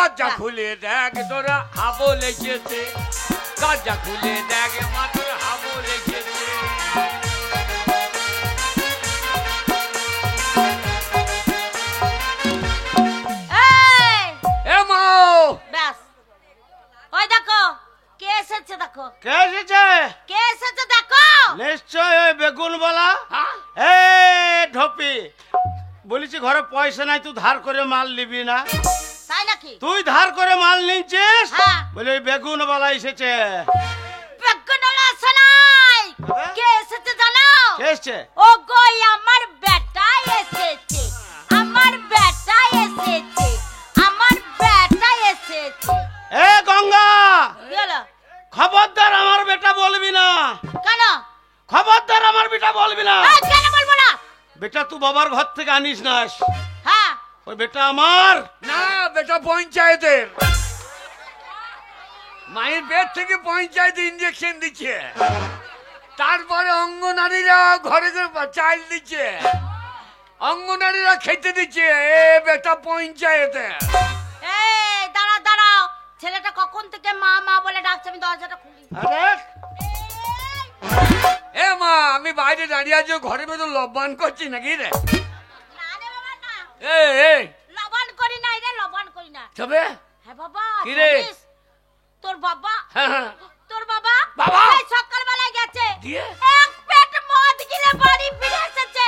দরজা খুলে দেখ তোরা হাবল এসেছে, দরজা খুলে দেখ মা তোর হাবল এসেছে। ওই দেখো কে এসেছে, দেখো কে এসেছে, কে এসেছে দেখো। নিশ্চয় ওই বেগুনওয়ালা। এ ঢপি, বলেছি ঘরে পয়সা নাই, তুই ধার করে মাল নিবি না? তাই নাকি? তুই ধার করে মাল নিচ্ছিস? হ্যাঁ। বলে ওই বেগুনওয়ালা এসেছে। বেগুনওয়ালা আসে নাই, কে এসেছে জানো? কে এসেছে? ও গই আমার বেটা এসেছে, আমার বেটা এসেছে, আমার বেটা এসেছে। এ গঙ্গা, কি হলো? খবরদার আমার বেটা বলবি না। কেন? খবরদার আমার বেটা বলবি না। কেন বলবো না? বেটা তুই বাবার ঘর থেকে আনিস না। হ্যাঁ, ওই বেটা আমার না, বেটা পঞ্চায়েতের, মায়ের পেট থেকে পঞ্চায়েত ইঞ্জেকশন দিচ্ছে, তারপরে অঙ্গনারীরা ঘরে ঘরে চাল দিচ্ছে, অঙ্গনারীরা খেতে দিচ্ছে। এ বেটা পঞ্চায়েতে। এই দাঁড়া দাঁড়াও, ছেলেটা কখন থেকে মা মা বলে ডাকছে, আমি দরজাটা খুলি। আরে এ মা, আমি বাইরে দাঁড়িয়ে আছি, ঘরে ভেতর লবণ করছি নাকি রে? না রে বাবা না, এই লবণ করি না রে, লবণ করি না। তবে হ্যাঁ বাবা, কি রে? জানিস, তোর বাবা, হ্যাঁ, তোর বাবা বাবা? এই সকালবেলায় গেছে, দিয়ে? এক পেট মদ গিলে বাড়ি ফিরে এসেছে,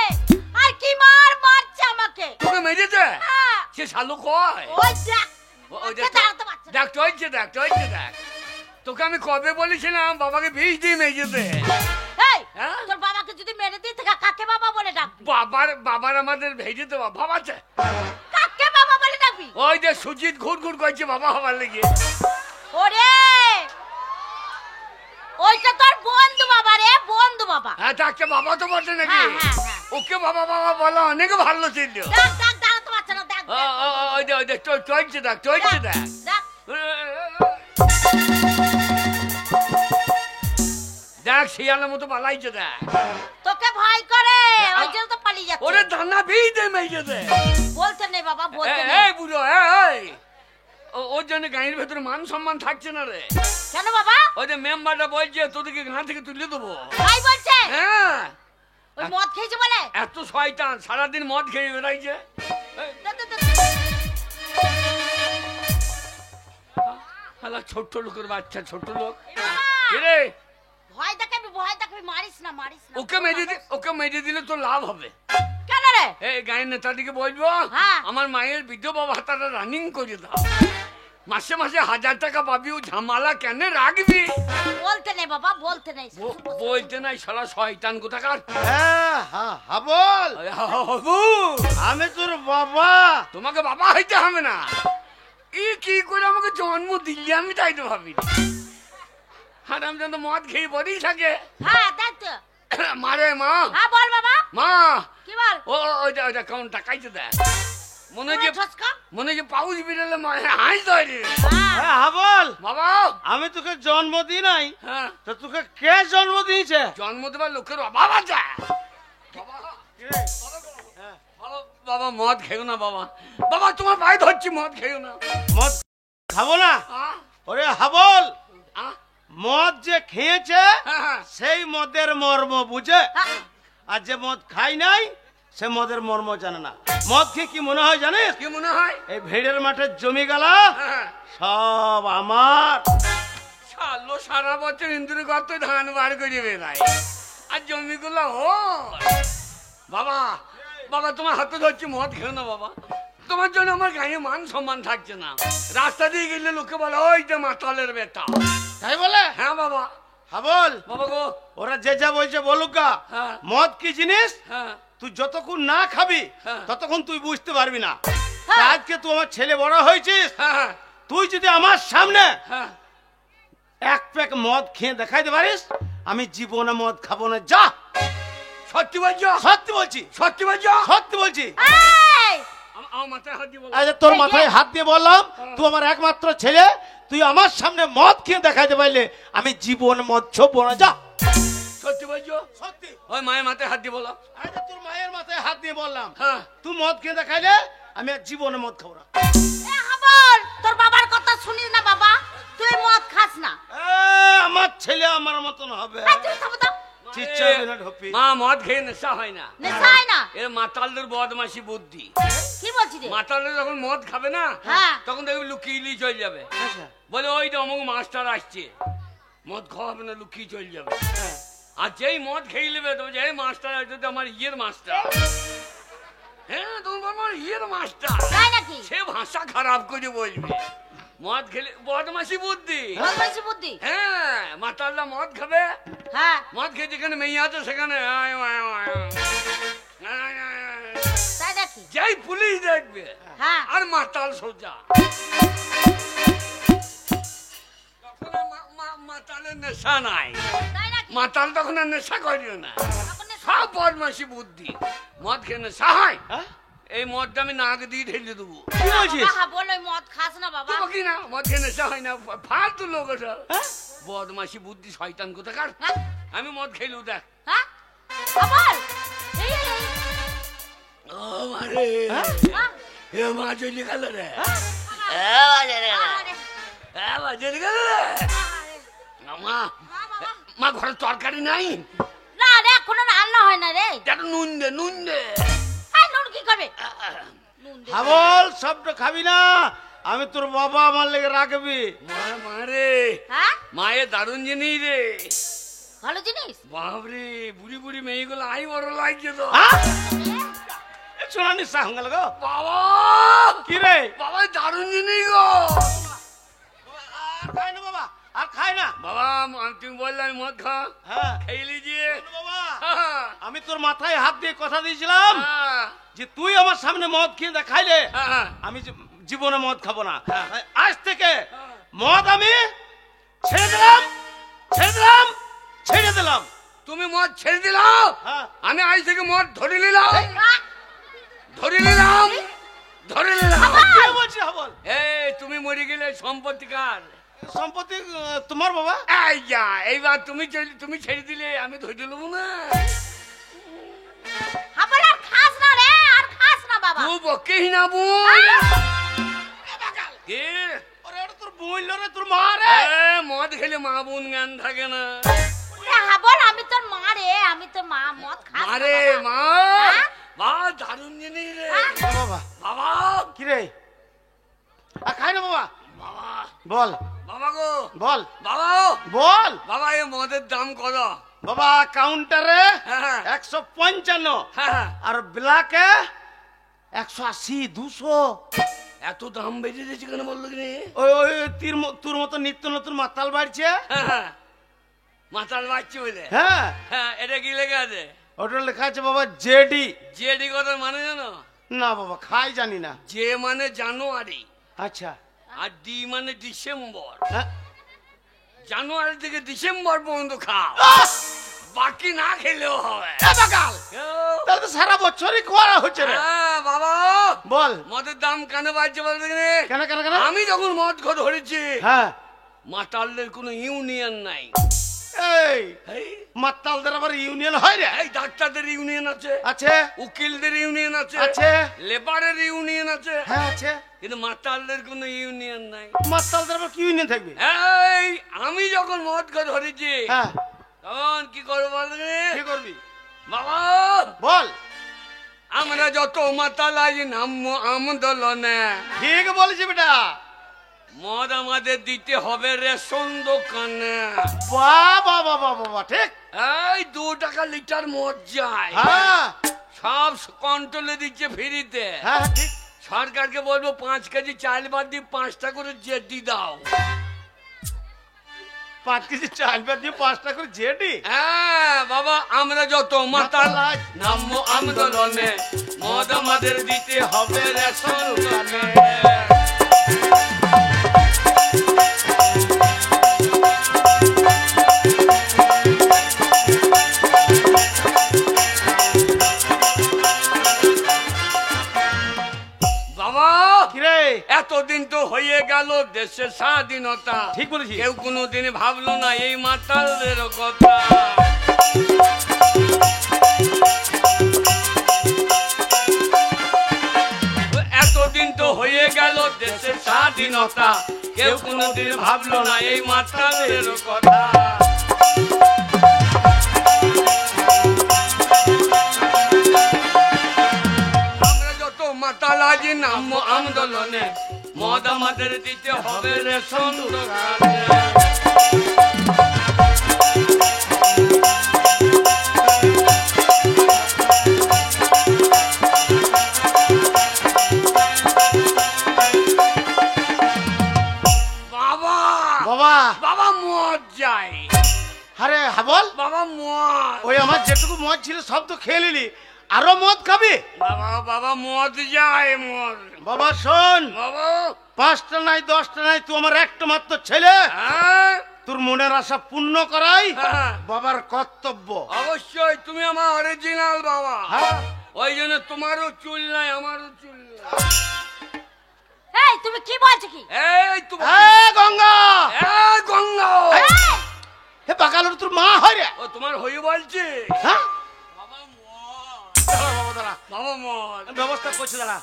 আর কি মার মারছে আমাকে। তোকে মেরেছে? হ্যাঁ, সে শালু কয়? ওই দেখ, ওই ওকে দাঁড়াতে পারছে না। দেখ চলছে, দেখ চলছে, দেখ তোকে আমি কবে বলেছিলাম বাবাকে বিষ দিয়ে মেরেছে। এই, হ্যাঁ? তোর বাবাকে যদি মেরে দিই থেকে কাকে বাবা বলে ডাকবি? বাবার আমাদের ভেজে দেওয়া ভাবাচ্ছে। কাকে বাবা বলে ডাকবি? ওই যে সুজিত ঘুর ঘুর করছে বাবা হবার লেগে। ওরে, ওইটা তোর বন্ধু বাবা রে, বন্ধু বাবা। হ্যাঁ, তাকে বাবা তো বটে নাকি? হ্যাঁ, হ্যাঁ, হ্যাঁ। ওকে বাবা বাবা বলা অনেক ভালো ছিল। দেখ দেখ, দাঁড়াতে পারছে না, দেখ ওই যে চলছে, দেখ চলছে, দেখ দেখ। দেখ শিয়ালের মতো পালাইছে, দেখ তোকে ভয় করে, ওই জন্য তো পালিয়ে যাচ্ছে। ওরে দানা বিষ দিয়ে মেরেছে। বলতে নেই বাবা, বলতে নেই। এই বুড়ো, এই ওর জন্য গাঁয়ের ভেতরে মান সম্মান থাকছে না রে। কেন বাবা? ওই যে মেম্বারটা বলছে তোদেরকে গাঁ থেকে তুলে দেবো। ভাই বলছে হ্যাঁ, ওই মদ খেয়েছে বলে। এত শয়তান, সারাদিন মদ খেয়ে বেড়াইছে। ছোট্ট লোকের বাচ্চা, ছোট্ট লোক। রে ভয় দেখাবি, ভয় দেখাবি, মারিস না, মারিস না। ওকে মেরে দিলে তো লাভ হবে। কেন রে? এই গায়ের নেতাদিকে বলবো হ্যাঁ। আমার মায়ের বিধবা ভাতাটা রানিং করে দাও, মাসে মাসে 1000 টাকা পাবি। ও ঝামেলা কেন রাখবি? বলতে নেই বাবা, বলতে নেই। বলতে নাই, শালা শয়তান কোথাকার। হ্যাঁ, হাবল, আমি তোর বাবা। তোমাকে বাবা হইতে হবে না। কি করে আমাকে জন্ম দিলি আমি তাই তো ভাবি। হারাম যেন মদ খেয়ে বলেই থাকে। হ্যাঁ, দেখ তো। মারে মা। হ্যাঁ বল বাবা। মা কি বল? ওইটা কেমন টাকাইতে দেয়, মনে ঠসকা? যে পাউজ বিড়ালে মায়ের হাই ধরে। হ্যাঁ, হাবল বাবা, আমি তোকে জন্ম দিই নাই, হ্যাঁ তো তোকে কে জন্ম দিয়েছে? জন্ম দেবার লোকের অভাব আছে। বাবা মদ খেও না বাবা, বাবা তোমার পায়ে ধরছি, মদ খেও না। মদ খাবো না? আহ, ওরে হাবল, আহ, মদ যে খেয়েছে হ্যাঁ, হ্যাঁ। সেই মদের মর্ম বুঝে, হ্যাঁ। আর যে মদ খাই নাই সে মদের মর্ম জানে না। মদ খেয়ে কি মনে হয় জানিস? কি মনে হয়? এই ভেড়ের মাঠের জমি গালা হ্যাঁ, সব আমার। শালো সারা বছর ইন্দুরে কত ধান বার করে বেড়ায়, আর জমিগুলো ও বাবা। বাবা তোমার হাতে ধরছি, মদ খেও না বাবা। তোমার জন্য আমার গায়ে মান সম্মান থাকছে না। রাস্তা দিয়ে গেলে লোকে বলে ওই যে মাতালের বেটা। তাই বলে? হ্যাঁ বাবা। হাবল, বাবা গো। ওরা যে যা বলছে বলুক গা। হ্যাঁ। মদ কি জিনিস হ্যাঁ, তুই যতক্ষণ না খাবি হ্যাঁ। ততক্ষণ তুই বুঝতে পারবি না। হ্যাঁ। আজকে তুই আমার ছেলে বড় হয়েছিস, হ্যাঁ, তুই যদি আমার সামনে হ্যাঁ। এক প্যাক মদ খেয়ে দেখাইতে পারিস, আমি জীবনে মদ খাবো না। যা। সত্যি বলছো? সত্যি বলছি, সত্যি বলছো? সত্যি বলছি। এই, আমার মাথায় হাত দিয়ে বলো। আচ্ছা, তোর মাথায় হাত দিয়ে বললাম, তুই আমার একমাত্র ছেলে, তুই আমার সামনে মদ খেয়ে দেখাইতে পারলে আমি জীবন মদ ছোবো না। যা। সত্যি বলছো? সত্যি। ওই মায়ের মাথায় হাত দিয়ে বলো। আচ্ছা, তোর মায়ের মাথায় হাত দিয়ে বললাম, হ্যাঁ। তুই মদ খেয়ে দেখাইলে আমি আর জীবনে মদ খাবো না। এ হাবল, তোর বাবা শুনিস না বাবা, তুই মদ খাস না। আমার ছেলে আমার মতন হবে। এই, তুই থামো তো। চিচ্চাবি না ঢোপি। মা মদ খেয়ে নেশা হয় না, নেশা হয় না? এর মাতালদের বদমাশি বুদ্ধি। কি বলছিস রে? মাতালরা যখন মদ খাবে না, হ্যাঁ। তখন দেখবি লুকিয়ে নিয়ে চলে যাবে। আচ্ছা। বলে ওই তো অমুক মাস্টার আসছে, মদ খাওয়া হবে না, লুকিয়ে চলে যাবে। আর যেই মদ খেয়ে নেবে তো যে মাস্টার আসছে, তো আমার ইয়ের মাস্টার। হ্যাঁ, তোমার আমার ইয়ের মাস্টার। তাই নাকি? সে ভাষা খারাপ করে বলবে। মদ খেলে বদমাশি বুদ্ধি। বদমাইশি বুদ্ধি? হ্যাঁ, মাতালরা মদ খাবে, হ্যাঁ। মদ খেয়ে যেখানে মেয়ে আছে সেখানে তাই নাকি? যাই পুলিশ দেখবে হ্যাঁ। আর মাতাল সোজা। তখন আর মাতালের নেশা নাই। তাই নাকি? মাতাল তখন আর নেশা করিও না, তখন নেশা- সব বদমাশি বুদ্ধি। মদ খেয়ে নেশা হয়, হ্যাঁ? এই মদটা আমি নাক দিয়ে ঢেলে দেবো। কি বলছিস? বাবা, বল ওই মদ খাস না বাবা। দেবো কি না? মদ খেয়ে নেশা হয় না, ফালতু লোক ওটা। হ্যাঁ? বদমাশি বুদ্ধি, শয়তান কোথাকার। হ্যাঁ? আমি মদ খেলু দেখ। হ্যাঁ? আবার? এই, এই, এই। ও মারে, হ্যাঁ? হ্যাঁ? এ মা চলে গেল রে। আরে, মা চলে গেল রে। আরে। মা, বাবা। মা ঘরে তরকারি নাই? না রে, এখনো রান্না হয় না রে। একটু নুন দে, নুন দে। এই নুন কি করবে? নুন দে। হাবল, সবটা খাবি না। আমি তোর বাবা, আমার লেগে রাখবি। মারে, হ্যাঁ? মায়ের দারুণ জিনিস রে। ভালো জিনিস? বাপরে, বুড়ি বুড়ি মেয়েগুলো আই বড় লাগছে তো। শোনা নিঃশ্বাস হয়ে গেল গো। বাবা, কি রে? বাবা দারুণ জিনিস গো। আর খাই না বাবা, আর খাই না। বাবা, তুমি বললে আমি মদ খা, হ্যাঁ। খেয়ে লিজিয়ে। শোনো বাবা, হ্যাঁ, আমি তোর মাথায় হাত দিয়ে কথা দিয়েছিলাম হ্যাঁ, যে তুই আমার সামনে মদ খেয়ে দেখাইলে হ্যাঁ। আমি জীবনে মদ খাবো না। হ্যাঁ। আজ থেকে মদ আমি ছেড়ে দিলাম, ছেড়ে দিলাম, ছেড়ে দিলাম। তুমি মদ ছেড়ে দিলাও, হ্যাঁ। আমি আজ থেকে মদ ধরে নিলাম, হ্যাঁ? ধরে নিলাম, ধরে নিলাম। কে বলছি হাবল? এই তুমি মরে গেলে সম্পত্তিকার। সম্পত্তি তোমার বাবা? এই যা, এইবার তুমি ছেড়ে দিলে আমি ধরে নেবো না। আবার আর খাস না রে, আর খাস না বাবা। তুই বকেই না বোন। কে? ওরে ওটা তোর বোন রে, তোর মা রে। মদ খেলে মা বোন জ্ঞান থাকে না। হাবল, আমি তোর মা রে, আমি তোর মা। মদ খাস না মারে বাবা। মা, হ্যাঁ? মা দারুণ জিনিস রে। বাবা বাবা, কি রে? আর খাই না বাবা। বাবা, বল, বাবা গো, বল, বাবা, বল। বাবা এই মদের দাম কত? বাবা কাউন্টারে হ্যাঁ, 155, হ্যাঁ। আর ব্ল্যাকে 180, 200। এত দাম বেড়ে দিয়েছে কেন বললো কি? ওই ওই তোর মতো নিত্য নতুন মাতাল বাড়ছে। মাতাল বাচ্চা বলে। হ্যাঁ, হ্যাঁ, এটা কি লেখা আছে? ওটা লেখা আছে বাবা জেডি। জেডি কথা মানে জানো? না বাবা, খাই জানি না। জে মানে জানুয়ারি, আচ্ছা। আর ডি মানে ডিসেম্বর। হ্যাঁ? জানুয়ারি থেকে ডিসেম্বর পর্যন্ত খাও, বাকি না খেলেও হবে। তাহলে তো সারা বছরই করা হচ্ছে রে। হ্যাঁ বাবা, বল, মদের দাম কেন বাড়ছে বলতে গেলে? কেন কেন কেন? আমি যখন মদ খোর ধরেছি, হ্যাঁ। মাতালদের কোনো ইউনিয়ন নাই। এই এই, মাতালদের আবার ইউনিয়ন হয় রে? এই ডাক্তারদের ইউনিয়ন আছে, আছে, উকিলদের ইউনিয়ন আছে, আছে। লেবারের ইউনিয়ন আছে, হ্যাঁ আছে। কিন্তু মাতালদের কোনো ইউনিয়ন নাই। মাতালদের আবার কি ইউনিয়ন থাকবে? এই আমি যখন মদ খোর ধরেছি, হ্যাঁ, তখন কি করবো বলতে গেলে? কি করবি? বাবা, বল। আমরা যত মাতালাই নাম আন্দোলনে, ঠিক বলেছি বেটা। মদ আমাদের দিতে হবে রেশন দোকানে। বাবা বাবা বাবা, ঠিক। এই 2 টাকা লিটার মদ যায়, হ্যাঁ সব কন্ট্রোলে দিচ্ছে ফ্রিতে। হ্যাঁ ঠিক। সরকারকে বলবো 5 কেজি চাল বাদ দিয়ে 5টা করে জেডি দাও। 5 কেজি চাল বাদ দিয়ে 5টা করে জেডি। হ্যাঁ বাবা, আমরা যত মাতাল মাতাল নাম আন্দোলনে, মদ আমাদের দিতে হবে রেশন দোকানে। বাবা, কিরে? এতদিন তো হয়ে গেল দেশের স্বাধীনতা, ঠিক বলেছি। কেউ কোনোদিন ভাবলো না এই মাতালদের কথা। এতদিন তো হয়ে গেল দেশের স্বাধীনতা, কেউ কোনোদিন ভাবলো না এই মাতালের কথা। আমরা যত মাতাল আজি নাম আন্দোলনে, মদ আমাদের দিতে হবে রেশন দোকানে। বাবা বাবা মদ যায়। আরে হাবল, বাবা মদ। ওই আমার যেটুকু মদ ছিল সব তো খেয়ে নিলি, আরো মদ খাবি? বাবা বাবা মদ যায় মদ। বাবা শোন, বাবা 5টা নাই 10টা নাই, তুই আমার একটা মাত্র ছেলে, হ্যাঁ তোর মনের আশা পূর্ণ করাই হ্যাঁ, বাবার কর্তব্য। অবশ্যই তুমি আমার অরিজিনাল বাবা। হ্যাঁ। ওই জন্য তোমারও চুল নাই আমারও চুল নাই। এই তুমি কি বলছো কি? এই তুমি গঙ্গা, এই গঙ্গা। এই, হে বাকালোর তোর মা হয় রে? ও তোমার হয়ে বলছে হ্যাঁ, বাবা মদ। দাঁড়া বাবা দাঁড়া, বাবা মদ। আমি ব্যবস্থা করছি দাঁড়া।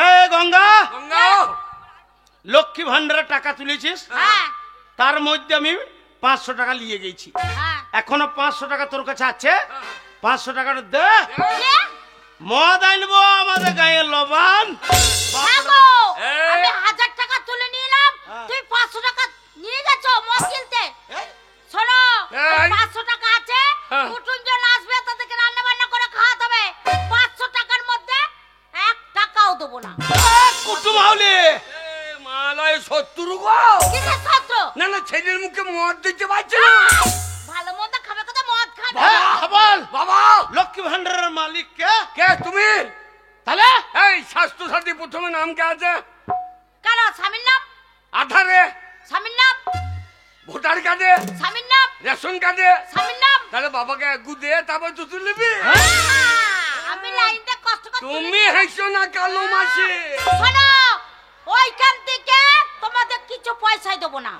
এ গঙ্গা, গঙ্গা লক্ষ্মী ভান্ডারের টাকা তুলেছিস, হ্যাঁ তার মধ্যে আমি 500 টাকা নিয়ে গেছি। হ্যাঁ এখনো 500 টাকা তোর কাছে আছে, 500 টাকাটা দে, কে? মদ আনবো আমাদের গায়ে লবান। হ্যাঁ গো, এই। আমি 1000 টাকা তুলে নিলাম, হ্যাঁ। তুই 500 টাকা নিয়ে গেছো মদ কিনতে। এই, শোনো, এই। 500 টাকা আছে, হ্যাঁ। কুটুমজন আসবে, তাদেরকে রান্না বান্না করে খাওয়াতে হবে। 500 টাকার মধ্যে 1 টাকাও দেবো না। কুটুম হাউলি, মালায় 70 গো। কিসের ছাত্র? না না ছেলের মুখে মদ দিতে পারছে না। ভালো মন্দ খাবে কথা, মদ খাবে। হ্যাঁ, হাবল, বাবা লক্ষ্মী ভান্ডারের মালিক কে? কে তুমি? তাহলে এই স্বাস্থ্য সাথী প্রথমে নাম কে আছে? কেন? স্বামীর নাম? আধারে, স্বামীর নাম? ভোটার কার্ডে, স্বামীর নাম? রেশন কার্ডে। স্বামীর নাম? তাহলে বাবাকে একগু দে, তারপর তো তুই নিবি। আমি লাইনটা কষ্ট করে তুমি হেসো না কালো মাসি। শোনো, ওইখান থেকে তোমাদের কিছু পয়সাই দেবো না।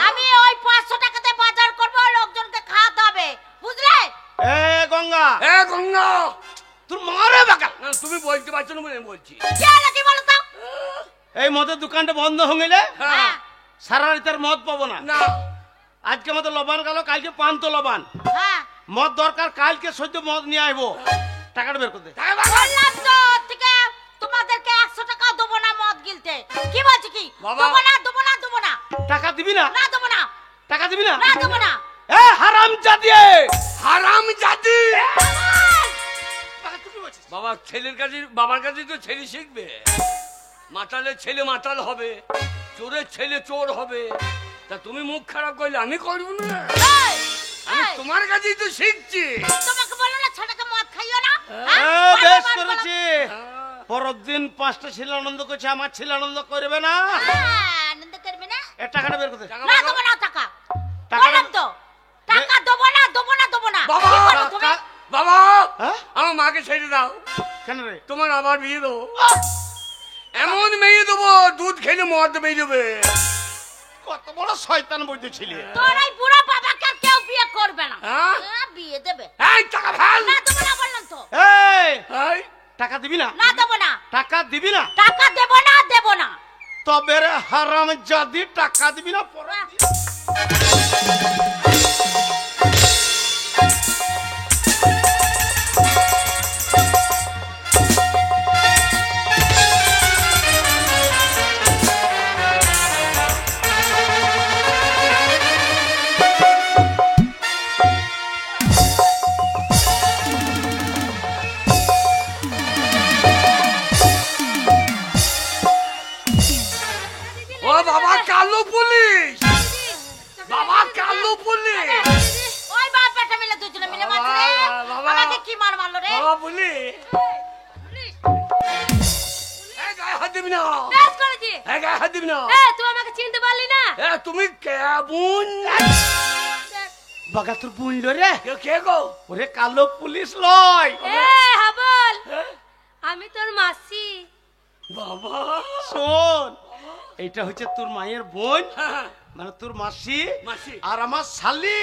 আমি ওই 500 টাকাতে বাজার করবো, লোকজনকে খাওয়াতে হবে, বুঝলে? এ গঙ্গা, এ গঙ্গা, তোর মারে বাকা, না তুমি বলতে পারছো না বলে আমি বলছি। কি হলো কি বলো তো? এই মদের দোকানটা বন্ধ হয়ে গেলে হ্যাঁ সারা রাত আর মদ পাবো না। না আজকে আমাদের লবান গেল, কালকে পান্ত লবান, হ্যাঁ, মদ দরকার, কালকে সহ্য মদ নিয়ে আইবো, টাকাটা বের করতে। টাকা বাবা। বললাম তো ওর থেকে তোমাদেরকে 100 টাকা দেবো না মদ গিলতে। কি বলছি কি? বাবা। দেবো না, দেবো না, দেবো না, টাকা দিবি না? না দেবো না, টাকা দিবি না? না দেবো না। এ হারাম জাতি, হারাম জাতি। টাকা তুই কি বলছিস? বাবা ছেলের কাছে, বাবার কাছে তো ছেলে শিখবে। মাতালের ছেলে মাতাল হবে, চোরের ছেলে চোর হবে। তা তুমি মুখ খারাপ করলে আমি করবো না? এই, আমি এই, তোমার কাছেই তো শিখছি। তোমাকে বলো না ছোটকে মদ খাইও না? এ, হ্যাঁ? বেশ বারবার করেছি। হ্যাঁ। পরের দিন 5টা ছেলে আনন্দ করছে, আমার ছেলে আনন্দ করবে না। হ্যাঁ, আনন্দ করবে না? এ টাকাটা বের করতে। টাকা না বাবা। দেবো না টাকা। টাকাটা- বললাম তো, টাকা দেবো না, দেবো না, দেবো না। বাবা, কি করো তুমি? টাকা- বাবা হ্যাঁ? আমার মাকে ছেড়ে দাও, কেন রে? তোমার আবার বিয়ে দেবো। এমন মেয়ে দেবো দুধ খেলে মদ বেরোবে। কত বড় শয়তান বৈদ্য ছিলে। তোর এই বুড়া বাবাকে আর কেউ বিয়ে করবে না। হ্যাঁ? হ্যাঁ, বিয়ে দেবে। এই টাকা ফেল। না দেবো না বললাম তো। এই এই, টাকা দিবি না? না দেবো না। টাকা দিবি না? টাকা দেবো না, দেবো না। তবে রে হারাম জাতি, টাকা দিবি না? পরে দিবি। ও বাবা কালো পুলিশ, বাবা কালো পুলিশ, ওই বাপ বেটা মিলে দুজনে মিলে মারছে রে। বাবা। আমাকে কি মার মারলো রে? বাবা পুলিশ। এই গায়ে হাত দিবি না, বেশ করেছি। এই গায়ে হাত দিবি না। তুই আমাকে চিনতে পারলি না? এ তুমি কেমন? বাগা তোর বুঝলো রে? কে গো? ওরে কালো পুলিশ লয়, হাবল, হ্যাঁ? আমি তোর মাসি। বাবা শোন, এইটা হচ্ছে তোর মায়ের বোন, হ্যাঁ, মানে তোর মাসি, মাসি। আর আমার শালি।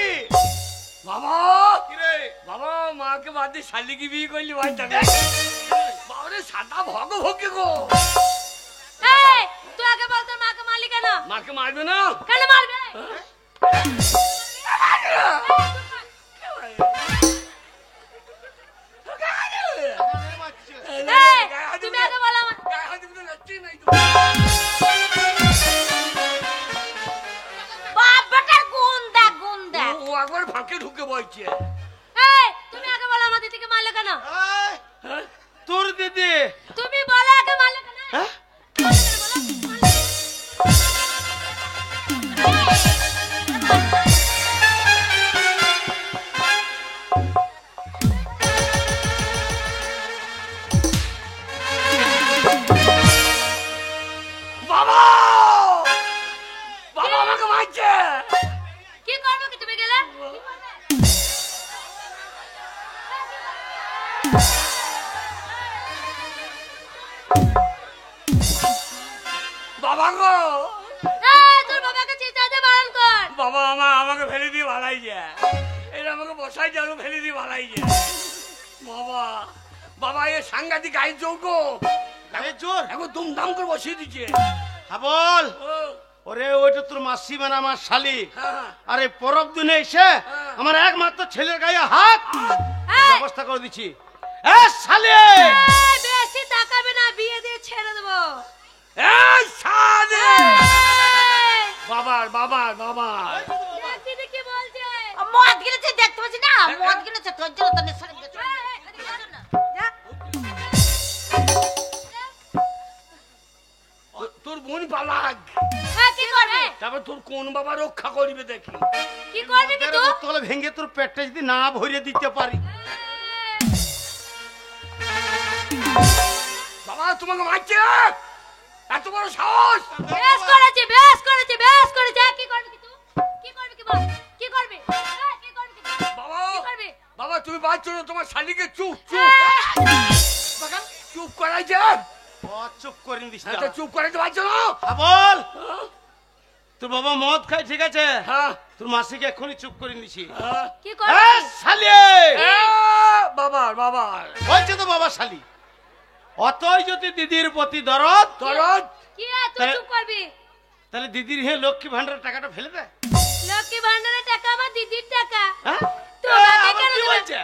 বাবা কিরে? বাবা মাকে বাদ দিয়ে শালিকে বিয়ে করলি ভাই? তাকে বাবারে সাদা ভগ ভোগে গো। এই, তুই না। মাকে মারবে না? কেন মারবে? তুমি আগে বলো আমার। বাপ বেটার গুণ দেখ, গুণ দেখ। ও একবার ফাঁকে ঢুকে বলছে। তুমি আগে বলো আমার দিদিকে মারলে কেন? হ্যাঁ? তোর দিদি তুমি বলো আগে মারলে কেন? হ্যাঁ? বাবা! বাবা আমাকে মারছে। কি করবে কি তুমি গেলে? বাবা গো! তোর বাবাকে চেঁচাতে বারণ কর। বাবা আমাকে ফেলে দিয়ে ভালাইছে। এটা আমাকে বসাই যাবে, ফেলে দিয়ে ভালাইছে। বাবা বাবা এ সাংঘাতিক আই চৌকো গায়ে জোর এখন দুমদাম করে বসিয়ে দিচ্ছে। হাবল ও, ওরে ওইটা তোর মাসি মানে আমার শালি হ্যাঁ, আরে পরব দিনে এসে আমার একমাত্র ছেলের গায়ে হাত এই! ব্যবস্থা করে দিচ্ছি এ শালি বেশি তাকাবে না, বিয়ে দিয়ে ছেড়ে দেবো। এই শালি! এই! বাবার বাবার বাবার দেখছি যে কি বলছে। মদ গিলেছে, দেখতে পাচ্ছি না? মদ গিলেছে, তোর জন্য তো নেশা লেগেছে। যা। তোর বোন পালাক, কি করবে? তারপর তোর কোন বাবা রক্ষা করিবে দেখি। কি করবি কি তুই? বোতল ভেঙে তোর পেটটা যদি না ভরে দিতে পারি বাবা তোমাকে মারছে, এত বড় সাহস! বেশ করেছে, বেশ করেছে, বেশ করেছে। কি করবি কি তুই? কি করবি কি বল? কি করবি? কি করবি কি তুই? বাবা কি করবি? বাবা তুমি বাঁচছো না, তোমার শালিকে চুপ চুপ চুপ করাইছে। ও চুপ করে দিস না এটা চুপ করাইতে পারছো না? হাবল তোর বাবা মদ খায় ঠিক আছে হ্যাঁ, তোর মাসিকে এখনই চুপ করে দিছি হ্যাঁ। কি এ করবি? শালি বাবার বাবার বলছে তো বাবা শালি অতই যদি দিদির প্রতি দরদ দরদ কি আর তুই চুপ করবি? তাহলে দিদির হে লক্ষ্মী ভান্ডারের টাকাটা ফেলে দে লক্ষ্মী ভান্ডারের টাকা আমার দিদির টাকা। হ্যাঁ? তোমাকে আবার কেন কি দেবে? বলছে?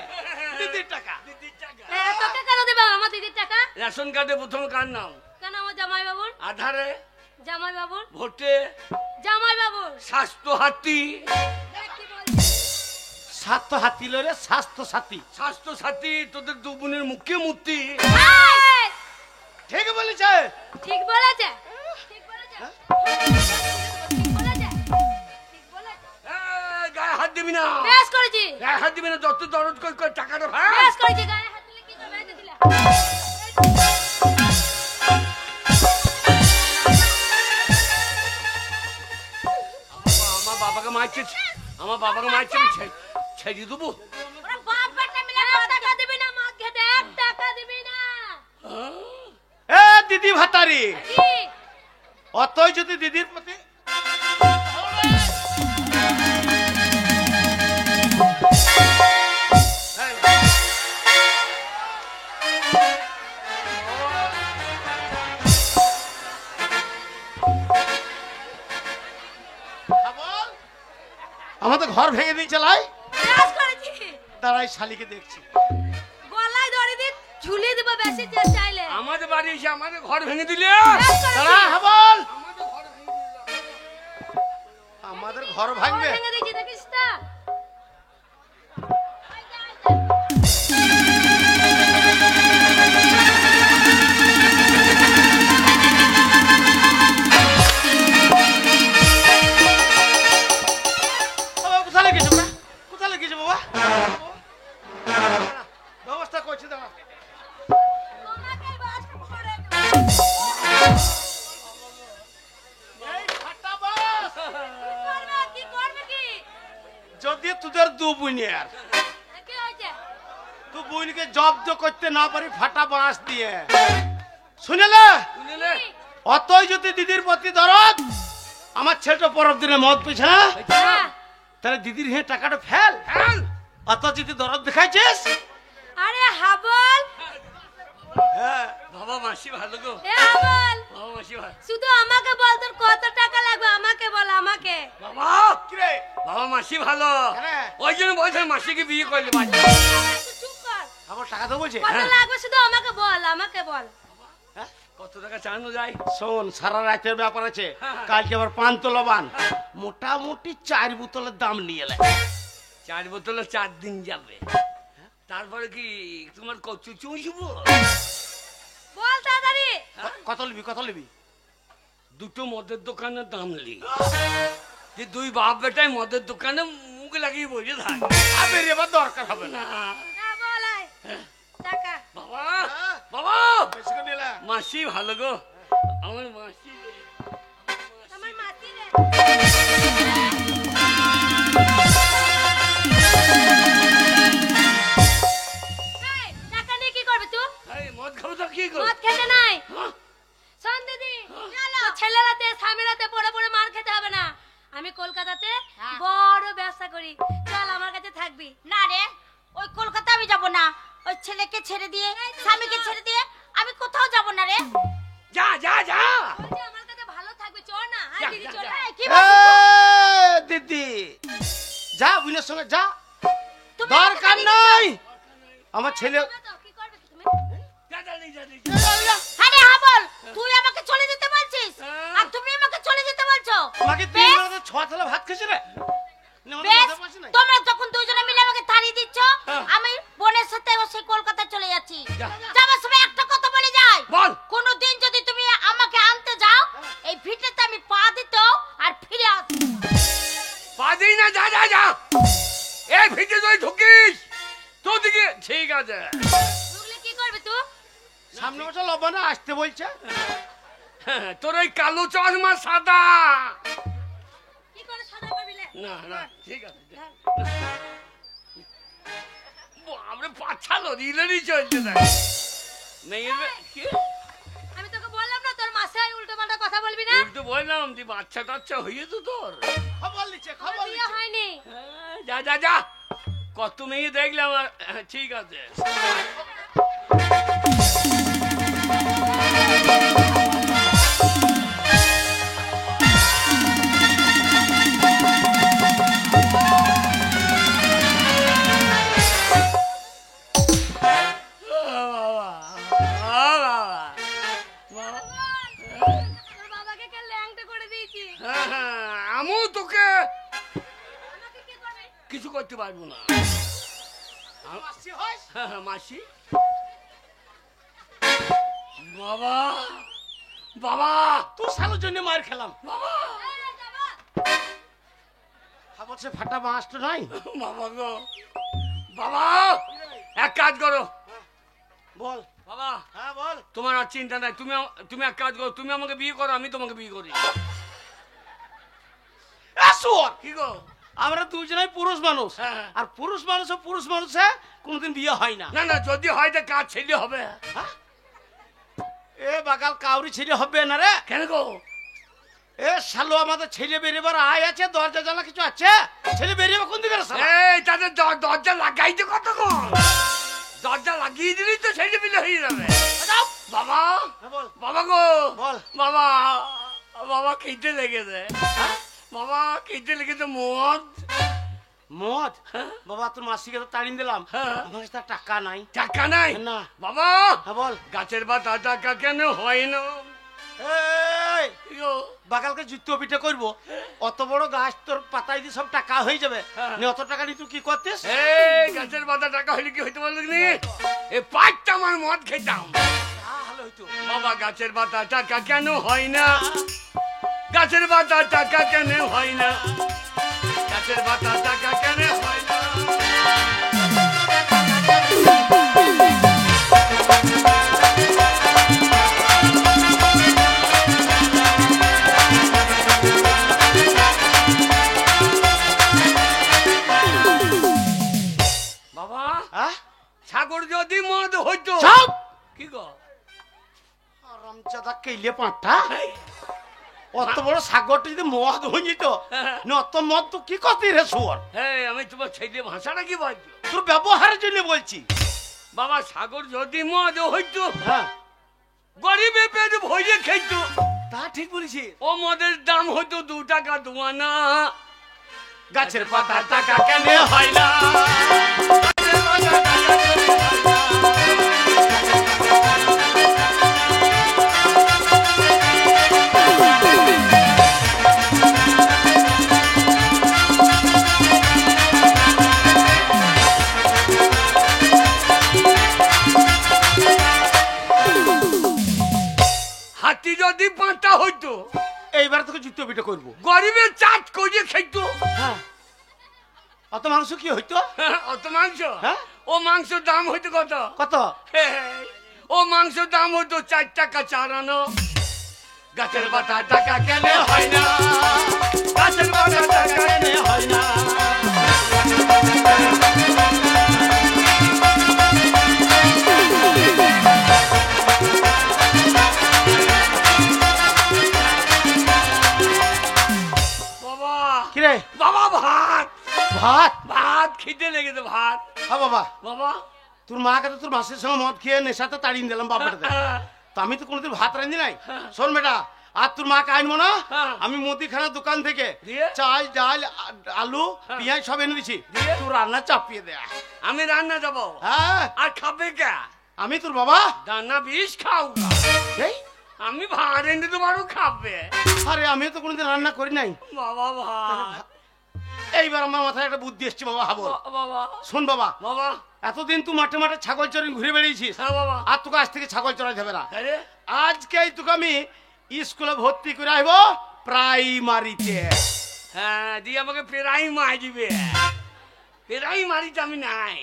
দিদির টাকা দিদির টাকা। তোকে কেন দেবে আমার দিদির টাকা? রেশন কার্ডে প্রথম কার নাম? কেন আমার জামাই বাবুর? আধারে, জামাই বাবুর? ভোটে, জামাই বাবুর? স্বাস্থ্য হাতি, কি বলছিস? স্বাস্থ্য হাতি লরে স্বাস্থ্য সাথী স্বাস্থ্য সাথী তোদের দু বোনের মুখে মূর্তি। এই! ঠিক বলেছে ঠিক বলেছে, ঠিক বলেছে, ঠিক বলেছে, ঠিক বলেছে। গায়ে হাত দিবি না, বেশ করেছি, গায়ে হাত দিবি না, যত দরদ করে টাকাটা ভাই। বেশ করেছি। গায়ে হাত দিলে কি করবে? এই যে দিলে। আমার বাবাকে মারছে, আমার বাবাকে মারছে, আমি ছেড়ে দেবো। ওরা বাপ বেটা মিলে এক টাকা দিবি না মদ খেতে, 1 টাকা দিবি না। এ দিদি ভাতারি কি? অতই যদি দিদির প্রতি আমাদের ঘর ভেঙে দিয়ে চালাই বেশ করেছি। দাঁড়াই শালিকে দেখছি গলায় দড়ি দিয়ে ঝুলিয়ে দেবো বেশি চাইলে। আমাদের বাড়ি এসে আমাদের ঘর ভেঙে দিলে। বেশ করেছি। দাঁড়া হাবল আমাদের ঘর ভেঙে দিলে। আমাদের ঘর ভাঙবে ভেঙে দিয়েছি, দেখিস তো? বাবা, কোথায় লেগেছো বাবা? কোথায় লেগেছো বাবা ব্যবস্থা করছি দাঁড়া তোমাকে বাস করে দেবো। এই ফাটা বাস কি করবে কি? যদি তোদের দু বোনের কি হয়েছে? তুই বোনকে জব্দ করতে না পারি ফাটা বাঁশ দিয়ে শুনেলে শুনলে? অতই যদি দিদির প্রতি দরদ আমার ছেলেটা পরের দিনে মদ পেয়েছে না হ্যাঁ। তাহলে দিদির হে টাকাটা ফেল হ্যাঁ। অত যদি দরদ দেখাইছিস আরে হাবল, হ্যাঁ বাবা মাসি ভালো গো, এ হাবল, বাবা মাসি ভালো। শুধু আমাকে বল তোর কত টাকা লাগবে। লাগবে আমাকে বল আমাকে। বাবা কি রে? বাবা মাসি ভালো, কেন? ওই জন্য বলছে মাসিকে বিয়ে করলে বাচ্চা। তুই চুপ কর। আমার টাকা তো বলছে। কত লাগবে শুধু আমাকে বল আমাকে বল। হ্যাঁ? কত টাকা চালানো যায়? শোন, সারা রাতের ব্যাপার আছে। হ্যাঁ। কালকে আবার 5 তোলা বান, মোটামুটি 4 বোতলের দাম নিয়ে এলে। 4 বোতলে 4 দিন যাবে। তারপরে কি তোমার কচু চুষবো? বল তাড়াতাড়ি। কত নিবি, কত নিবি? দুটো মদের দোকানের দাম লি, যে দুই বাপ বেটাই মদের দোকানে মুখ লাগিয়ে বসে থাক। আবে রে, এবার দরকার হবে না। না হ্যাঁ বল আয়। টাকা। বাবা, হ্যাঁ। বাবা বেশি করে নিলে। মাসি ভালো গো, আমার মাসি। আমার মাটি রে। এই, টাকা নিয়ে কি করবি তুই? এই মদ খাবো তো কি করবো? মদ খেতে নাই। হ্যাঁ? শোন দিদি, চলো ছেলেরাতে স্বামীরাতে পড়ে পড়ে মার খেতে হবে না। আমি কলকাতাতে হ্যাঁ। বড় ব্যবসা করি, চল আমার কাছে থাকবি। না রে, ওই কলকাতা আমি যাব না। ওই ছেলেকে ছেড়ে দিয়ে, স্বামীকে ছেড়ে দিয়ে আমি কোথাও যাব না রে। যা যা যা। বলছি আমার কাছে ভালো থাকবি, চল না। যা, হ্যাঁ দিদি যা, চল। যা। এই, কি বলছিস তুই? দিদি যা, বুঝলে সঙ্গে যা, তুমি দরকার আমাকে নাই। আমার ছেলে তবে তো, কি করবে কি তুমি? যা, যা, যা, যা, যা। হ্যাঁ রে, হ্যাঁ বল। তুই আমাকে চলে যেতে বলছিস হ্যাঁ। আর তুমি আমাকে চলে যেতে বলছো। আমাকে বেশ, 3 বেলাতে 6 থালা ভাত খেয়েছি রে। না, আমাদের বেশ, মাথায় পয়সা নাই। তোমরা যখন দুজনে মিলে আমাকে তাড়িয়ে দিচ্ছ, হ্যাঁ। আমি বোনের সাথে সেই কলকাতায় চলে যাচ্ছি। যা। যাবার সময় একটা কথা বলে যাই, বল। কোনোদিন যদি তুমি আমাকে আনতে যাও, এই ভিটেতে আমি পা দিতেও আর ফিরে আসবো। বাদি না, যা যা যা। এই ভিটে তুই ঢুকিস তো দিকে, ঠিক আছে। ঢুকলে কি করবি তুই? সামনে বছর লবানা আসতে বলছে। হ্যাঁ, তোর ওই কালো চশমা সাদা। কি করে সাদা করবি লে? না না, ঠিক আছে। বাবরে পাছালো দিলেরই চলছে না। মেয়ের কি আমি তোকে বললাম না তোর মাসায় উল্টো পাল্টা কথা বলবি না। উল্টো বললাম দি বাচ্চা টাচ্চা হয়ে তো তোর। খবর লিখছে, আমার খবর বিয়ে লিখছে। হয়নি। হ্যাঁ, যা যা যা। কত মেয়ে দেখলাম আর ঠিক আছে। তোর বাবাকে কে ল্যাংটা করে দিয়েছি। আমু তোকে আমাকে কি করবে? কিছু করতে পারবো না। মাসি হস। মাসি বাবা, বাবা তুই শালোর জন্য মার খেলাম। বাবা, এই যাবা। খবর সে ফাটা মাছ তো নাই। বাবা গো, বাবা এক কাজ করো। বল। বাবা হ্যাঁ বল। তোমার আর চিন্তা নাই, তুমি এক কাজ করো, তুমি আমাকে বিয়ে করো, আমি তোমাকে বিয়ে করি। আসুর। কি গো? আমরা দুজনেই পুরুষ মানুষ। হ্যাঁ। আর পুরুষ মানুষে কোনোদিন বিয়ে হয় না। না না, যদি হয় তো কাজ ছেলে হবে। হ্যাঁ? এ বাগাল কাউরি ছেলে হবে না রে। কেন গো? এ শালো আমাদের ছেলে বেরিয়েবার আয় আছে, দরজা জ্বালা কিছু আছে? ছেলে বেরিয়ে কোন দিকে রে শালা? এই তাদের দরজা লাগাইতে কতক্ষণ? দরজা লাগিয়ে দিলেই তো ছেলে পিলে হয়ে যাবে। বাবা, হ্যাঁ, বল। বাবা গো, বল। বাবা, বাবা খেতে লেগেছে। বাবা খেতে লেগেছে মদ। মদ? হ্যাঁ। বাবা তোর মাসিকে তো তাড়িয়ে দিলাম। হ্যাঁ। আমার কাছে তো টাকা নাই। টাকা নাই? না। বাবা হ্যাঁ বল। গাছের পাতা টাকা কেন হয় না? এই কি গো? বাগালকে জুতো পিঠে করবো, অত বড় গাছ তোর পাতায় দিয়ে সব টাকা হয়ে যাবে। হ্যাঁ। নে অত টাকা নিয়ে তুই কি করতিস? এই গাছের পাতা টাকা হইলে কি হইতে পারলো নি? এ পাঁচটা আমার মদ খেতাম। ভালো হইতো। বাবা গাছের পাতা টাকা কেন হয় না? গাছের পাতা টাকা কেন হয় না? গাছের পাতা টাকা কেন হয় না? বাবা হ্যাঁ? সাগর যদি মদ হইতো। চুপ! কি গো? আরামজাদা কেলে পাঁঠা। অত বড় সাগরটা যদি মদ হয়ে যেত, না অত মদ তো কি করতি রে শুয়ার? হ্যাঁ, আমি তোমার ছেলে ভাষাটা কি বলছো? তোর ব্যবহারের জন্য বলছি। বাবা সাগর যদি মদ হইতো, হ্যাঁ। গরিবে পেট ভরে খাইতো। তা ঠিক বলেছিস। ও মদের দাম হয়তো 2 টাকা 2 আনা, গাছের পাতা টাকা কেন হয় না? গাছের পাতা টাকা কেন হয় না? হাতি যদি 5টা হইতো, এইবার তোকে জুতো পিঠে করবো। গরিবের চাট করিয়ে খাইতো। হ্যাঁ, অত মাংস কি হইতো? অত মাংস? হ্যাঁ। ও মাংসের দাম হইতো কত? কত? ও মাংসের দাম হইতো 4 টাকা 4 আনা। গাছের পাতা টাকা কেন হয় না? গাছের পাতা টাকা কেন হয় না? বাবা কিরে বাবা, ভাত ভাত? ভাত খিদে লেগেছে, ভাত। হ্যাঁ বাবা, বাবা তোর মাকে তো তোর মাসের সঙ্গে মদ খেয়ে নেশাতে তাড়িয়ে দিলাম বাবাটাতে। তো আমি তো কোনোদিন ভাত রাঁধি নাই। শোন বেটা, আর তোর মাকে আনবো না। হ্যাঁ। আমি মুদিখানা দোকান থেকে দিয়ে? চাল ডাল আলু পেঁয়াজ সব এনে দিছি, দিয়ে? তোর রান্না চাপিয়ে দেয়া। আমি রান্না যাবো, হ্যাঁ, আর খাবে কে? আমি তোর বাবা। দানা বিষ খাও। এই আমি ভাত এনে তোমারও খাবে। আরে আমি তো কোনোদিন রান্না করি নাই। বাবা ভাত। এইবার আমার মাথায় একটা বুদ্ধি এসছে বাবা, হাবল। বাবা শোন বাবা, বাবা। এতদিন তুই মাঠে মাঠে ছাগল চড়ে ঘুরে বেরিয়েছিস, হ্যাঁ বাবা। আর তোকে আজ থেকে ছাগল চড়াই যাবে না। আরে আজকেই তোকে আমি স্কুলে ভর্তি করে আইব, প্রাইমারিতে। হ্যাঁ, দিয়ে আমাকে পেরাই মারিবে। পেরাই মারিতে আমি নাই।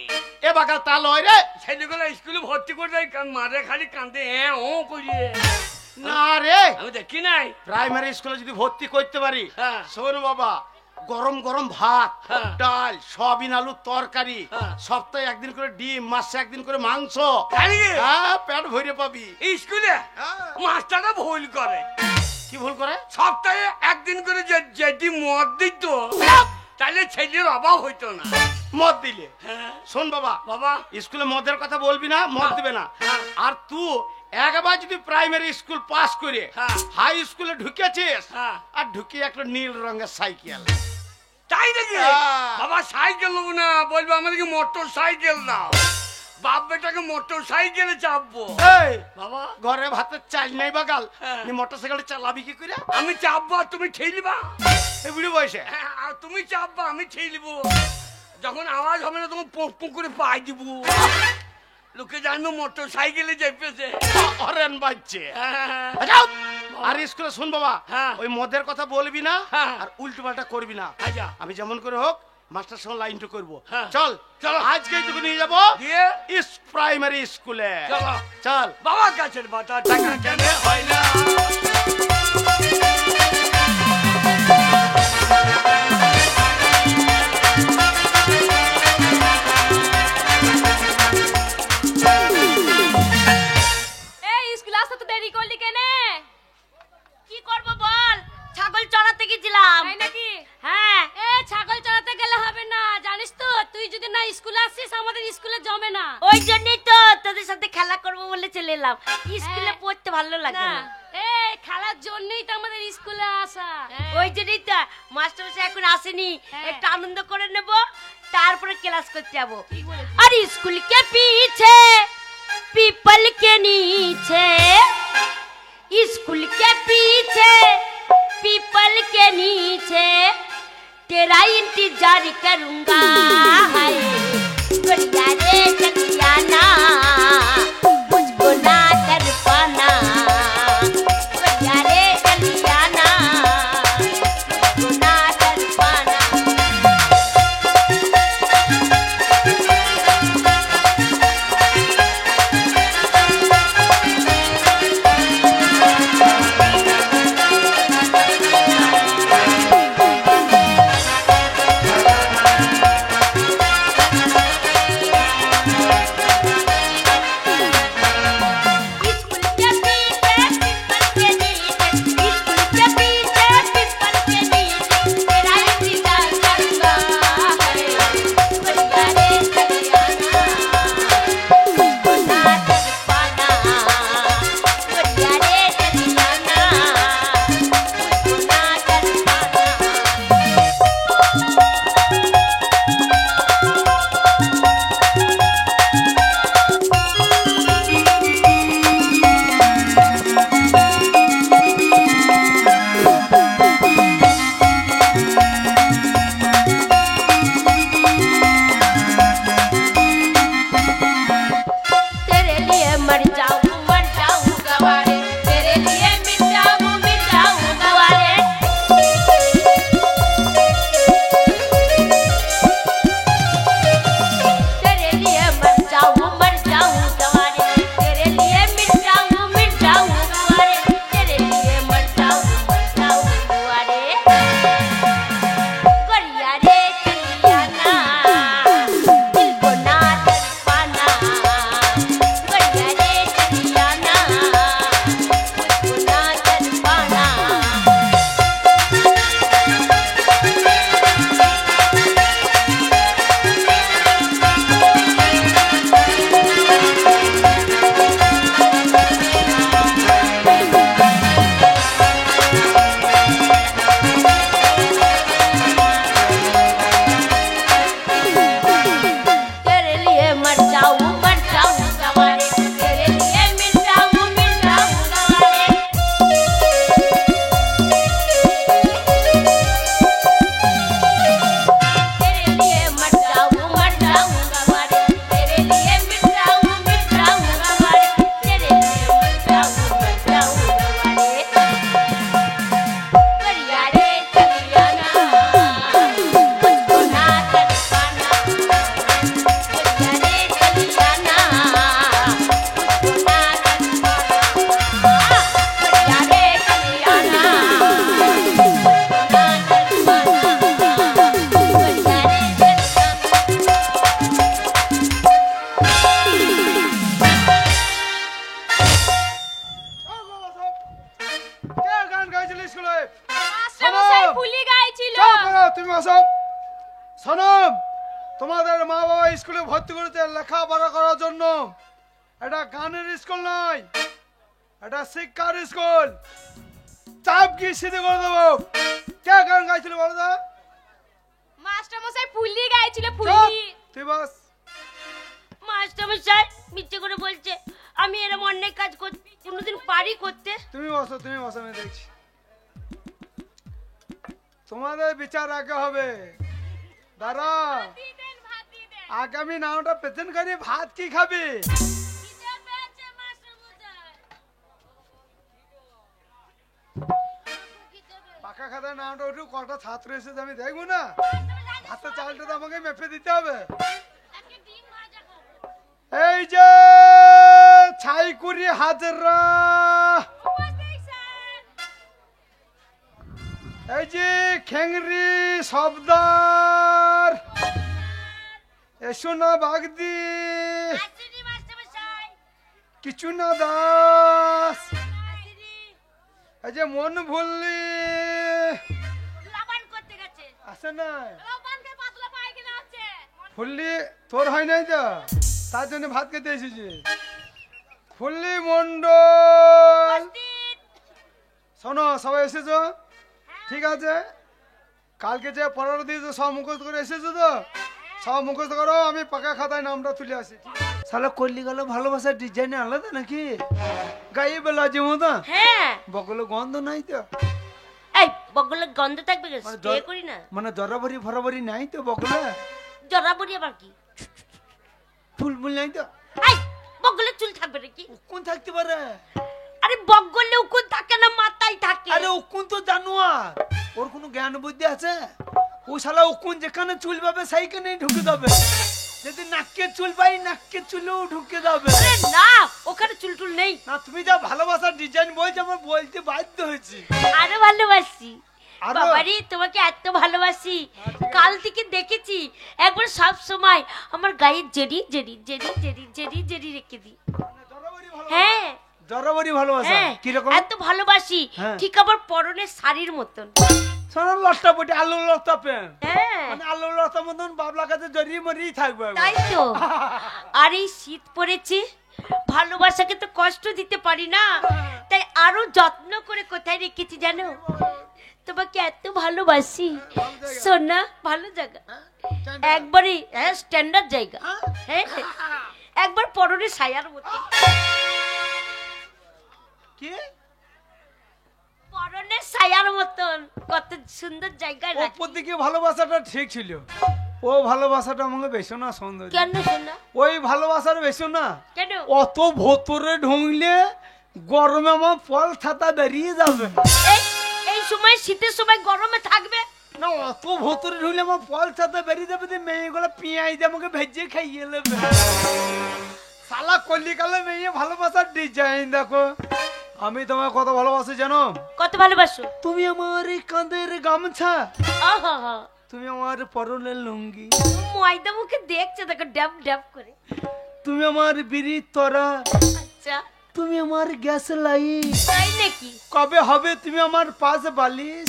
এ বাকা তা লয় রে। ছেলেগুলো স্কুলে ভর্তি করে দেয়, মারে খালি কান্দে হ্যাঁ ও করিয়ে। না রে, আমি দেখি নাই। প্রাইমারি স্কুলে যদি ভর্তি করতে পারি, হ্যাঁ। শোন বাবা, গরম গরম ভাত, হ্যাঁ। ডাল, সয়াবিন আলুর তরকারি, হ্যাঁ। সপ্তাহে একদিন করে ডিম, মাসে একদিন করে মাংস। তাই নাকি? হ্যাঁ, পেট ভরে পাবি। এই স্কুলে হ্যাঁ। মাস্টারটা ভুল করে। কি ভুল করে? সপ্তাহে একদিন করে যদি মদ দিত, তাহলে ছেলের অভাব হইতো না। মদ দিলে? হ্যাঁ শোন বাবা, বাবা। স্কুলে মদের কথা বলবি না, মদ হ্যাঁ। দিবে না। হ্যাঁ। আর তুই একবার যদি প্রাইমারি স্কুল পাস করে হ্যাঁ। হাই স্কুলে ঢুকেছিস, হ্যাঁ। আর ঢুকে একটা নীল রঙের সাইকেল। তাই নাকি? হ্যাঁ। বাবা সাইকেল নেবো না, বলবো আমাদেরকে মোটর সাইকেল দাও। বাপ বেটাকে মোটর সাইকেলে চাপবো। এই, বাবা ঘরে ভাতের চাল নাই বাগাল, হ্যাঁ। মোটর সাইকেল চালাবি কি করে? আমি চাপবো আর তুমি ঠেলবা। এই বুড়ি বয়সে? হ্যাঁ, আর তুমি চাপবা আমি ঠেলবো। যখন আওয়াজ হবে না তখন পোক পোক করে পাই দিব। লোকে জানবো মোটর সাইকেলে চেপেছে। অরেন বাচ্চে। হ্যাঁ। যাও। আর স্কুলে শোন বাবা, হ্যাঁ। ওই মদের কথা বলবি না, হ্যাঁ। আর উল্টো পাল্টা করবি না। আচ্ছা। আমি যেমন করে হোক মাস্টার সঙ্গে লাইনটা করবো। হ্যাঁ। চল চলো। আজকেই তোকে নিয়ে যাবো দিয়ে প্রাইমারি স্কুলে। চলো। চল। বাবা গাছের পাতা টাকা কেন হয় না? এই স্কুল আসতে তো দেরি করলি কেনে? কি করব বল, ছাগল চড়াতে গেছিলাম। তাই নাকি? হ্যাঁ। এ ছাগল চড়াতে গেলে হবে না, জানিস তো তুই যদি না স্কুলে আসিস আমাদের স্কুলে জমে না। ওই জন্যই তো তোদের সাথে খেলা করব বলে চলে এলাম। স্কুলে হ্যাঁ। পড়তে ভালো লাগে না না। এই খেলার জন্যই তো আমাদের স্কুলে আসা। ওই জন্যই তো মাস্টার মশাই এখন আসেনি, হ্যাঁ। একটু আনন্দ করে নেব, তারপরে ক্লাস করতে যাবো। ঠিক বলেছিস। और स्कूल के पीछे पीपल के नीचे, स्कूल के पीछे पीपल के नीचे तेरा इंतजार करूंगा। हाय गोरिया रे चलिया ना, मुझको ना कर पाना। गोरिया रे चलिया ना, मुझको ना कर पाना। তোমাদের মা বাবা স্কুলে ভর্তি করেছে লেখাপড়া করার জন্য। এটা গানের স্কুল নয়, এটা শিক্ষার স্কুল। চাপ কি সিধে করে দেবো। কে গান গাইছিল বলো তো? মাস্টার মশাই ফুলি গাইছিল ফুলি। তুই বস। মাস্টার মশাই মিথ্যে করে বলছে, আমি এরকম অন্যায় কাজ করতে কোনোদিন পারি করতে। তুমি বসো, তুমি বসো, আমি দেখছি। তোমাদের বিচার আগে হবে। দাঁড়া, আগামী নাওটা পেতেন করে ভাত কি খাবি? পাকা খাতার নাওটা একটু কটা ছাত্র এসেছে আমি দেখবো না? ভাতের চালটা তো আমাকে মেপে দিতে হবে। এই যে ছাইকুড়ি হাজরা, এই যে খেংরি সবদার, এসো না বাগদি, কিছু না দাস, এই যে মন ভুললি আছে না ফুললি, তোর হয় নাই তো, তার জন্য ভাত খেতে এসেছি। ফুললি মন্ডল, শোনো সবাই এসেছো? ঠিক আছে, কালকে যে পড়াটা দিয়েছো সব মুখস্থ করে এসেছো তো? সব মুখস্থ করো, আমি পাকা খাতায় নামটা তুলে আসি। শালা করলি গেল ভালোবাসার ডিজাইন আলাদা নাকি? গায়ে বেলা যে মতো, হ্যাঁ বগলে গন্ধ নাই তো? এই বগলের গন্ধ থাকবে কেন? স্প্রে করি না। মানে জরাবরি ফরাবরি নাই তো বগলে? জরাবরি আবার কি? ফুলমুল নাই তো? এই বগলে চুল থাকবে নাকি? কোন থাকতে পারে? আরে বগলে উকুন থাকে না, মাথায় থাকে। আরে উকুন তো জানোয়ার, ওর কোনো জ্ঞান বুদ্ধি আছে? ও শালা উকুন যেখানে চুল পাবে সেইখানেই ঢুকে যাবে। যদি নাকের চুল পাই নাকের চুলেও ঢুকে যাবে। আরে না, ওখানে চুল টুল নেই। না তুমি যা ভালোবাসার ডিজাইন বলছো আমার বলতে বাধ্য হয়েছি। আরো ভালোবাসি আরো? বাবারি, তোমাকে এত ভালোবাসি, কাল থেকে দেখেছি একবার সব সময় আমার গায়ে Jerry Jerry Jerry Jerry Jerry Jerry রেখে দিই। হ্যাঁ জরাবরি ভালোবাসা হ্যাঁ, কিরকম? এত ভালোবাসি হ্যাঁ। ঠিক আমার পরনের শাড়ির মতন। সোনার লটটা পটি আলু লটটা পেন, হ্যাঁ মানে আলু লটটা মতন বাবলা কাছে জড়িয়ে মরিয়ে থাকবে। তাই তো। আর এই শীত পড়েছে, ভালোবাসাকে তো কষ্ট দিতে পারি না, তাই আরো যত্ন করে কোথায় রেখেছি জানো? তোমাকে এত ভালোবাসি সোনা। ভালো জায়গা, একবারে স্ট্যান্ডার্ড জায়গা। হ্যাঁ, একবার পরনে ছায়ার মতো। কি পরনে ছায়ার মতন কত সুন্দর জায়গায় রাখি। ওপর দিকে ভালোবাসাটা ঠিক ছিল, ও ভালোবাসাটা আমাকে বেশি না সুন্দর। কেন সোনা? ওই ভালোবাসার বেশি না, কেন? অত ভোতরে ঢুকলে গরমে আমার ফল ছাতা বেরিয়ে যাবে। এই এই সময় শীতের সময় গরমে থাকবে না অত ভতরে ঢুলে আমার ফল ছাতা বেরিয়ে যাবে, যে মেয়েগুলো পেঁয়াজ দিয়ে আমাকে ভেজে খাইয়ে নেবে। শালা কলিকালে মেয়ে ভালোবাসার ডিজাইন দেখো। আমি তোমায় কত ভালোবাসি জানো? কত ভালোবাসো তুমি আমার এই কাঁধের গামছা, আহা তুমি আমার পরনের লুঙ্গি, ময়দা মুখে দেখছে দেখো ড্যাব ড্যাব করে। তুমি আমার বিড়ি তরা, আচ্ছা তুমি আমার গ্যাস লাইট, তাই নাকি? কবে হবে তুমি আমার পাশ বালিশ?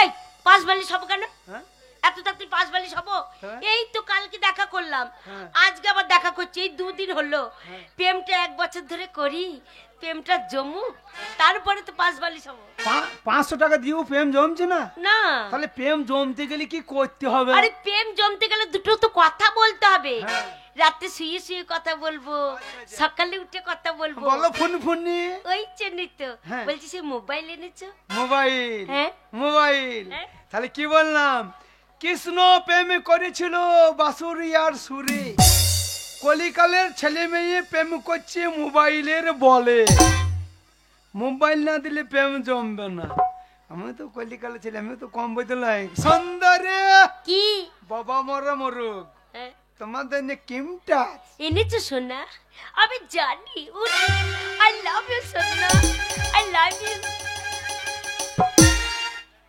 এই পাঁচ বালিশ হবো কেন? হ্যাঁ? এত তাড়াতাড়ি পাঁচ বালিশ হবো? হ্যাঁ। এই তো কালকে দেখা করলাম, হ্যাঁ। আজকে আবার দেখা করছি, এই 2 দিন হলো। প্রেমটা 1 বছর ধরে করি, প্রেমটা জমু, তারপরে তো পাঁচ বালিশ হবো। 500 টাকা দিয়েও প্রেম জমছে না? না তাহলে প্রেম জমতে গেলে কি করতে হবে? আরে প্রেম জমতে গেলে দুটো তো কথা বলতে হবে। হ্যাঁ। রাতে শুয়ে শুয়ে কথা বলবো, সকালে উঠে কথা বলবো। বলো ফোন ফোন নিয়ে। ওই জন্যই তো হ্যাঁ। বলছি, সে মোবাইল এনেছো? মোবাইল, হ্যাঁ। মোবাইল। হ্যাঁ। তাহলে কি বললাম? কৃষ্ণ প্রেম করেছিল বাসুরিয়ার সুরে, কলিকালের ছেলে মেয়ে প্রেম করছে মোবাইলের বলে। মোবাইল না দিলে প্রেম জমবে না। আমি তো কলিকালের ছেলে, আমি তো কম বলতে লাই। সুন্দরে কি বাবা মরা মরুক, হ্যাঁ, তোমাদের কিমটা এনেছো সোনা? আমি জানি। আই লাভ ইউ সোনা, আই লাভ ইউ।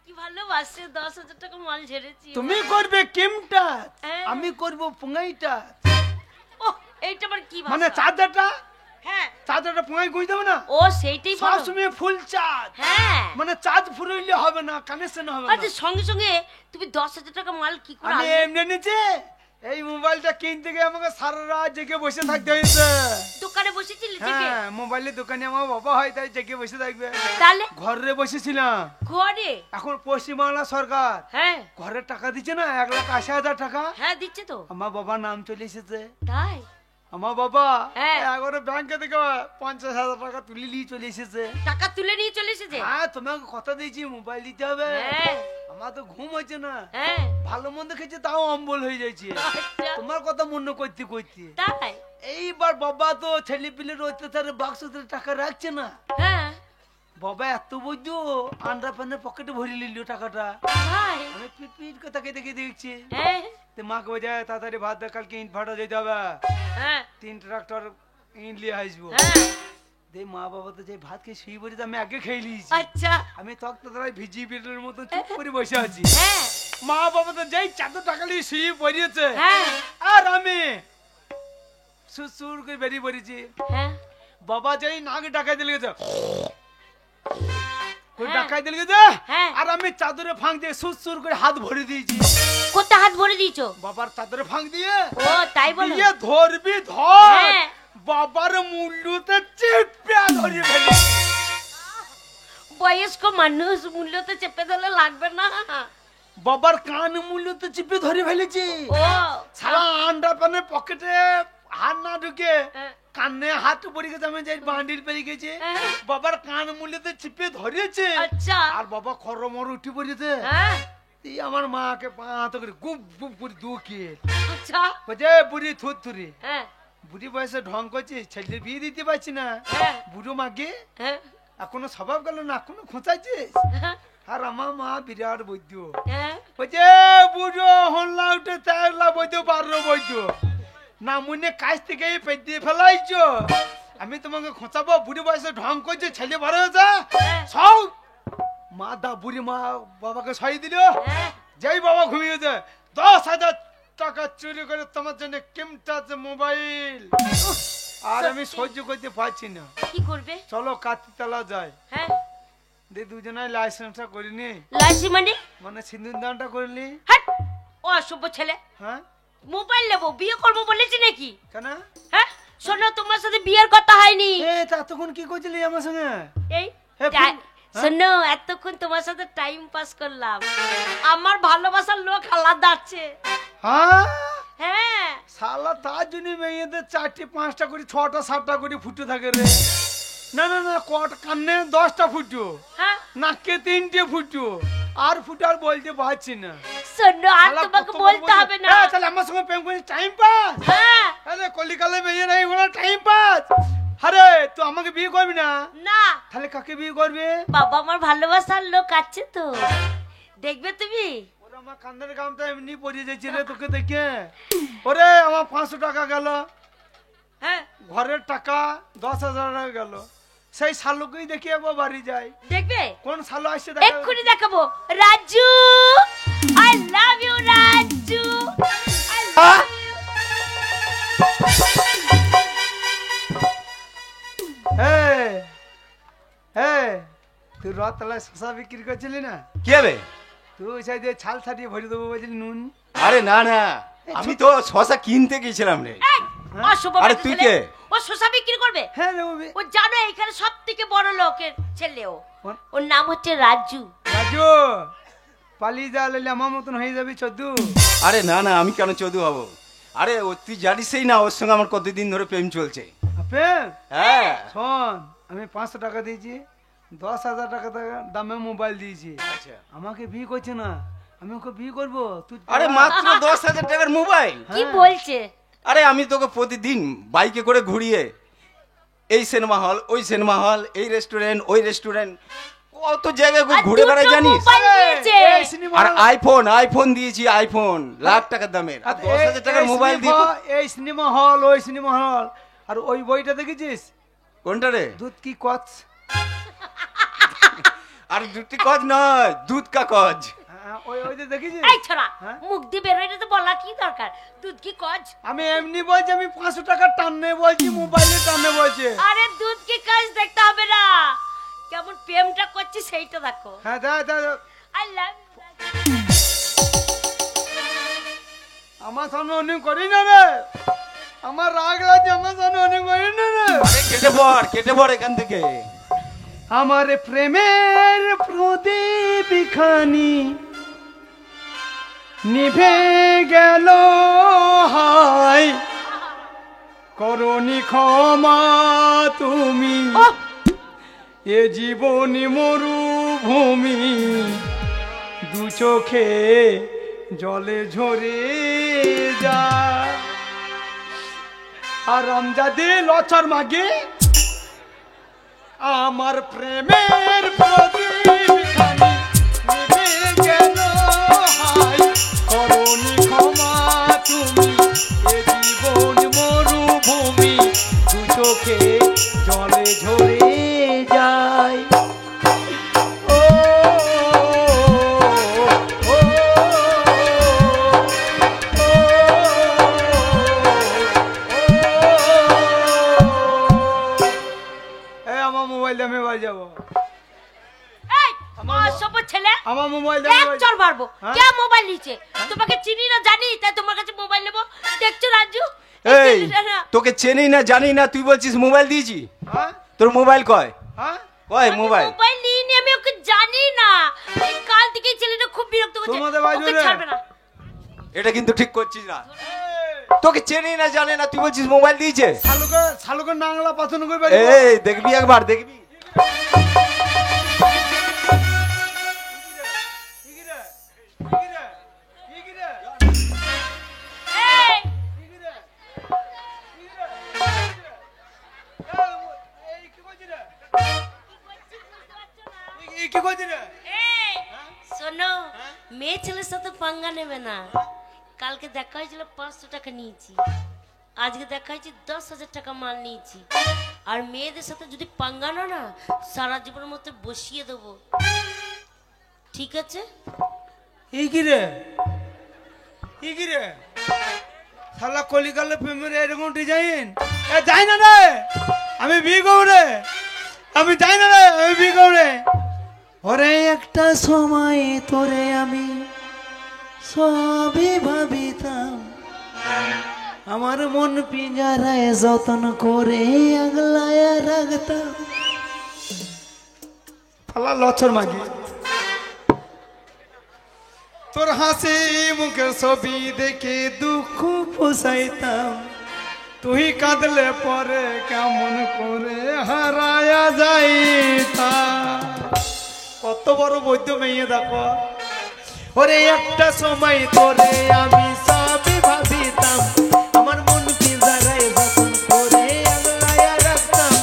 কি ভালোবাসে, 10,000 টাকা মাল ঝেড়েছি। তুমি করবে কিমটা, হ্যাঁ। আমি করব পুঙ্গাইটা। ওহ, এইটা আবার কি মানে ভাষা? চাদরটা, হ্যাঁ, চাদরটা পুঙ্গাই গুঁজ দেবে না? ও সেইটাই বলো। সবসময় ফুল চাঁদ, হ্যাঁ, মানে চাঁদ ফুরইলে হবে না, কানেকশন হবে না। আচ্ছা সঙ্গে সঙ্গে তুমি 10,000 টাকা মাল কি করে আমি আনলে? এমনি নিচে এই মোবাইলটা কিনতে গিয়ে আমাকে সারা রাত জেগে বসে থাকতে হয়েছে। দোকানে বসেছিলে জেগে? হ্যাঁ, মোবাইলের দোকানে আমার বাবা হয়, তাই জেগে বসে থাকবে। তাহলে ঘরে বসেছিলাম। ঘরে? এখন পশ্চিমবাংলা সরকার হ্যাঁ ঘরের টাকা দিচ্ছে না, 1,80,000 টাকা। হ্যাঁ দিচ্ছে তো। আমার বাবার নাম চলে এসেছে। তাই? আমার বাবা হ্যাঁ। একবারে ব্যাংকে থেকে 50,000 টাকা তুলে নিয়ে চলে এসেছে। টাকা তুলে নিয়ে চলে এসেছে? হ্যাঁ, তোমাকে কথা দিয়েছি মোবাইল দিতে হবে। হ্যাঁ আমার তো ঘুম হচ্ছে না, হ্যাঁ, ভালো মন্দ খেয়েছে তাও অম্বল হয়ে যাচ্ছে। আচ্ছা, তোমার কথা মনে করতে করতে তাই? এইবার বাবা তো ছেলে পিলের অত্যাচারে বাক্সতে টাকা রাখছে না। হ্যাঁ, বাবা এত বৈধ আন্ডার প্যান্টের পকেটে ভরে নিল টাকাটা। তাই? আমি পিট পিট করে তাকে দেখে দেখছি। হ্যাঁ তো মাকে বোঝায় তাড়াতাড়ি ভাত দে, কালকে ইট ভাটা যেতে হবে, হ্যাঁ 3 ট্রাক্টর ইট নিয়ে আসবো। হ্যাঁ, দে মা বাবা তো যে ভাত খেয়ে শুয়ে পড়ি, আমি আগে খেয়ে নিয়েছি। আচ্ছা, আমি তক্তা দ্বারা ভিজি বিড়ের মতো চুপ করে বসে আছি। হ্যাঁ মা বাবা তো যেই চাদর টাকা নিয়ে শুয়ে পড়িয়েছে, হ্যাঁ আর আমি সুসুর করে বেরিয়ে পড়েছি। হ্যাঁ, বাবা যেই নাকে ডাকাই দিলে গেছে, হ্যাঁ। ডাকাই দিলে গেছে, হ্যাঁ। আর আমি চাদরে ফাঁক দিয়ে সুসুর করে হাত ভরে দিয়েছি। কোথায় হাত ভরে দিয়েছো? বাবার চাদরে ফাঁক দিয়ে ও তাই বলো? দিয়ে ধরবি ধর, হ্যাঁ। বাবার মূল্যতে চেপে ধরে ফেলি। বয়স্ক মানুষ মূল্য তো চেপে ধরলে লাগবে না। বাবার কান মূল্যতে চেপে ধরে ফেলেছি। ও সারা আন্ডার প্যানের পকেটে হাত না ঢুকে হ্যাঁ। কানে হাত পড়ে গেছে, আমি যাই বান্ডিল পেয়ে গেছে। হ্যাঁ। বাবার কান মূল্যতে চেপে ধরেছে, আচ্ছা, আর বাবা খরমর উঠে পড়েছে। হ্যাঁ এই আমার মাকে পা হাত করে গুপ গুপ করে দুকে আচ্ছা, বলছে বুড়ি থুরি, হ্যাঁ বুড়ি বয়সে ঢং করছে, ছেলের বিয়ে দিতে পারছি না। হ্যাঁ বুড়ো মাকে হ্যাঁ এখনো স্বভাব গেল না, এখনো খোঁচাইছিস। হ্যাঁ, আর আমার মা বিরাট বৈদ্য, হ্যাঁ বলছে বুড়ো হল্লা উঠে চারলা বৈদ্য, 12 বৈদ্য না মনে কাজ থেকে পেট ফেলাইছ। আমি তোমাকে খোঁচাবো, বুড়ি বয়সে ঢং করছে, ছেলে বড় হয়েছে হ্যাঁ। সব। মা দা বুড়ি মা বাবাকে সই দিল। হ্যাঁ। যেই বাবা ঘুমিয়েছে, 10,000 টাকা চুরি করে তোমার জন্য কিমটা মোবাইল। আর আমি সহ্য করতে পারছি না। কি করবে? চলো কাতিতলা যাই, হ্যাঁ, দিয়ে দুজনাই লাইসেন্সটা করিনি, লাইসি মানে? মানে সিন্দুর দানটা করিনি। হাট, ও অসভ্য ছেলে। হ্যাঁ মোবাইল নেবো, বিয়ে করবো বলেছি নাকি? কেন? হ্যাঁ শোনো, তোমার সাথে বিয়ের কথা হয়নি। এ তা তখন কি করছিলি আমার সঙ্গে? এই হ্যাঁ, টা- হ্যাঁ? শোনো, এতক্ষণ তোমার সাথে টাইম পাস করলাম, আমার ভালোবাসার লোক আলাদা আছে। হ্যাঁ হ্যাঁ শালা তার জন্য মেয়েদের 4টা 5টা করে 6টা 7টা করে ফুটে থাকে রে। না না না, কট কানে 10টা ফুটো, হ্যাঁ নাকে 3টে ফুটো, আর ফুটার বলতে পারছি না। শোনো, আর শালা তোমাকে কত বড় বলতে বলছে। হবে না। তাহলে আমার সঙ্গে প্রেম করে টাইম পাস? হ্যাঁ আরে কলিকালে মেয়ে নাই বলা টাইম পাস। আরে তুই আমাকে বিয়ে করবি না? না তাহলে কাকে বিয়ে করবে? বাবা আমার ভালোবাসার লোক আছে তো, দেখবে তুমি। ওরে আমার কান্দের গামটা এমনি পড়ে যাচ্ছে রে তোকে দেখে। ওরে আমার 500 টাকা গেল, হ্যাঁ ঘরের টাকা 10,000 টাকা গেল। সেই শালুকেই দেখি একবার বাড়ি যাই। দেখবে কোন শালু আসছে দেখা? এক্ষুনি দেখাবো। Raju, I love you Raju, I love you. তুই রতলায় শশা বিক্রি করছিলি না? কি হবে? তুই সেই যে ছাল ছাড়িয়ে ভরে দেবো বলছিলি নুন। আরে না না, আমি তো শশা কিনতে গেছিলাম রে। এই, অশুভ আরে বাজে তুই ছেলে। কে? ও শসা বিক্রি করবে? হ্যাঁ রে বাবু। ও জানো এখানে সব থেকে বড় লোকের ছেলে ও। কোন? ওর নাম হচ্ছে রাজু। রাজু পালিয়ে যা, লেলে আমার মতন হয়ে যাবি চোদ্দু। আরে না না, আমি কেন চৌধু হব? আরে ও তুই জানিসই না ওর সঙ্গে আমার কতদিন ধরে প্রেম চলছে। প্রেম? হ্যাঁ। শোন, আমি 500 টাকা দিয়েছি, 10,000 টাকা দামে মোবাইল দিয়েছি। আচ্ছা। আমাকে বিয়ে করছে না, আমি ওকে বিয়ে করবো। তুই আরে মাত্র 10,000 টাকার মোবাইল? কি বলছে? আরে আমি তোকে প্রতিদিন বাইকে করে ঘুরিয়ে এই সিনেমা হল, ওই সিনেমা হল, এই রেস্টুরেন্ট, ওই রেস্টুরেন্ট, কত জায়গায় আর ঘুরে বেড়াই দুটো জানিস? মোবাইল দিয়েছে। এই সিনেমা আর আইফোন দিয়েছি, আইফোন লাখ টাকার দামের। আর 10,000 টাকার মোবাইল দিয়ে এই সিনেমা হল, ওই সিনেমা হল, আর ওই বইটা দেখেছিস? কোনটা রে? দুধ কি কচ? আর দুটি কজ নয়, দুধ কা কজ। ওই যে দেখেছিস? এই ছোড়া, হ্যাঁ? মুখ দিয়ে বের হয়ে তো বলা কি দরকার? দুধ কি কজ? আমি এমনি বলছি, আমি 500 টাকা টাননে বলছি, মোবাইলে টাননে বলছে। আরে দুধ কি কাজ দেখতে হবে না, কেমন প্রেমটা করছি সেইটা দেখো। হ্যাঁ দা আই লাভ আমার সামনে অনেক করি না রে, আমার রাগ লাগছে, আমার সামনে অনেক করি না রে। আরে কেটে পড় এখান থেকে। আমার প্রেমের প্রদীপ খানি নিভে গেল, হাই করনি ক্ষমা তুমি, এ জীবনী মরুভূমি, দু চোখে জলে ঝরে যায়। আর আমজাদি লছর মাগে আমার প্রেমের প্রদীপ খানি নিভে গেল, হাই করনি ক্ষমা তুমি, এ জীবন মরুভূমি, দু চোখে জলে ঝরে যায়। ও, ও, ও, আমার মোবাইল দিয়ে আমি বাড়ি যাবো। এই অসভ্য ছেলে, আমার মোবাইল দিয়ে এক চড় মারবো। হ্যাঁ? কে মোবাইল নিচে? তোমাকে চিনি না জানি, তাই তোমার কাছে মোবাইল নেবো। দেখছো রাজু, এই ছেলেটা না। তোকে চেনি না জানি না, তুই বলছিস মোবাইল দিয়েছি? হ্যাঁ তোর মোবাইল কয়? হ্যাঁ কয় আমি মোবাইল? মোবাইল নিয়ে আমি ওকে জানি না। এই কাল থেকে এই ছেলেটা খুব বিরক্ত করছে, তোমাদের বাড়ি ওকে রে? ছাড়বে না। এটা কিন্তু ঠিক করছিস না। তোকে চেনি না জানে না, তুই বলছিস মোবাইল দিয়েছে? শালুকের নাংলা পাথর করে এই দেখবি একবার, দেখবি। এই, কি করছি রে? এই, শোনো, মেয়ে ছেলের সাথে পাঙ্গা নেবে না। কালকে দেখা হয়েছিল 500 টাকা নিয়েছি, আজকে দেখা হয়েছে 10,000 টাকা মাল নিয়েছি। আর মেয়েদের সাথে যদি পাঙ্গা না না, সারা জীবনের মতো বসিয়ে দেবো, ঠিক আছে? এই কি রে? এই কি রে? শালা কলিকালে প্রেমের এরকম ডিজাইন যাই না রে, আমি বিয়ে করব রে, আমি যাই না রে, আমি বিয়ে করব রে। ওরে একটা সময় তোরে আমি সবই ভাবিতাম, আমার মন পিঞ্জারায় যতন করে আগলায় রাখতাম। ফালা লছর মাগি তোর হাসি মুখের ছবি দেখে দুঃখ পোষাইতাম, তুই কাঁদলে পরে কেমন করে হারায়া যাইতাম। কত বড় বৈদ্য মেয়ে দেখো। ওরে একটা সময় তোরে আমি সবই ভাবিতাম, আমার মন পিঞ্জারায় যতন করে আগলায়া রাখতাম।